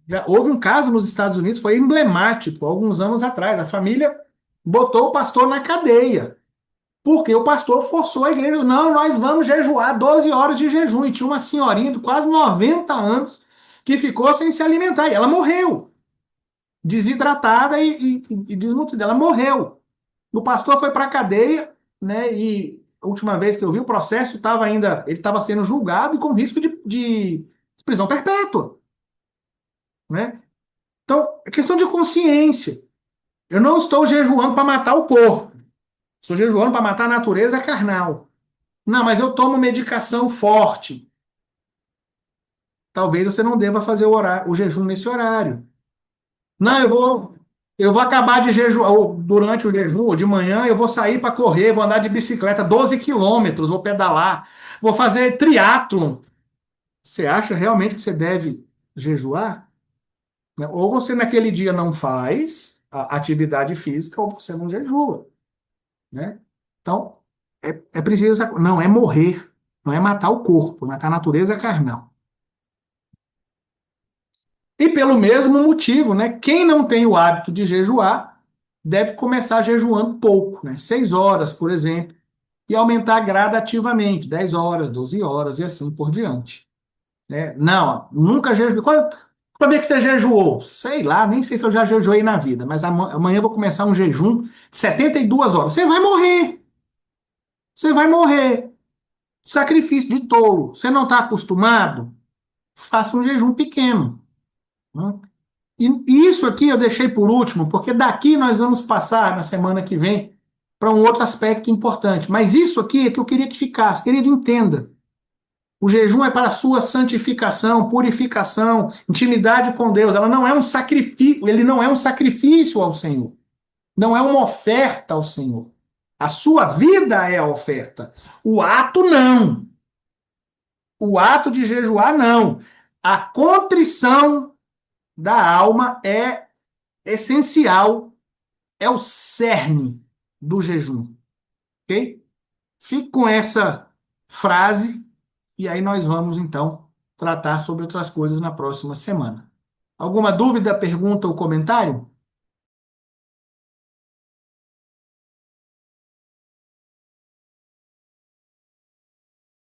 Speaker 1: Já houve um caso nos Estados Unidos, foi emblemático, alguns anos atrás. A família botou o pastor na cadeia, porque o pastor forçou a igreja. Não, nós vamos jejuar 12 horas de jejum. E tinha uma senhorinha de quase 90 anos que ficou sem se alimentar. E ela morreu, desidratada e desnutrida. Ela morreu. O pastor foi para a cadeia, né? E a última vez que eu vi o processo, ele estava sendo julgado e com risco de prisão perpétua, né? Então, é questão de consciência. Eu não estou jejuando para matar o corpo. Estou jejuando para matar a natureza carnal. Não, mas eu tomo medicação forte. Talvez você não deva fazer o jejum nesse horário. Não, eu vou acabar de jejuar, ou durante o jejum, ou de manhã, eu vou sair para correr, vou andar de bicicleta 12 quilômetros, vou pedalar, vou fazer triatlon. Você acha realmente que você deve jejuar? Né? Ou você naquele dia não faz a atividade física, ou você não jejua, né? Então, é preciso, não é morrer, não é matar o corpo, matar a natureza carnal. E pelo mesmo motivo, né? Quem não tem o hábito de jejuar deve começar jejuando pouco, né? 6 horas, por exemplo, e aumentar gradativamente, 10 horas, 12 horas e assim por diante. Né? Não, nunca jejuei. Quando é que você jejuou? Sei lá, nem sei se eu já jejuei na vida, mas amanhã eu vou começar um jejum de 72 horas. Você vai morrer! Você vai morrer! Sacrifício de tolo. Você não está acostumado? Faça um jejum pequeno. Né? E isso aqui eu deixei por último, porque daqui nós vamos passar na semana que vem para um outro aspecto importante. Mas isso aqui é que eu queria que ficasse. Querido, entenda. O jejum é para a sua santificação, purificação, intimidade com Deus. Ela não é um sacrifício, ele não é um sacrifício ao Senhor. Não é uma oferta ao Senhor. A sua vida é a oferta. O ato não. O ato de jejuar não. A contrição da alma é essencial, é o cerne do jejum, ok? Fique com essa frase e aí nós vamos então tratar sobre outras coisas na próxima semana. Alguma dúvida, pergunta ou comentário?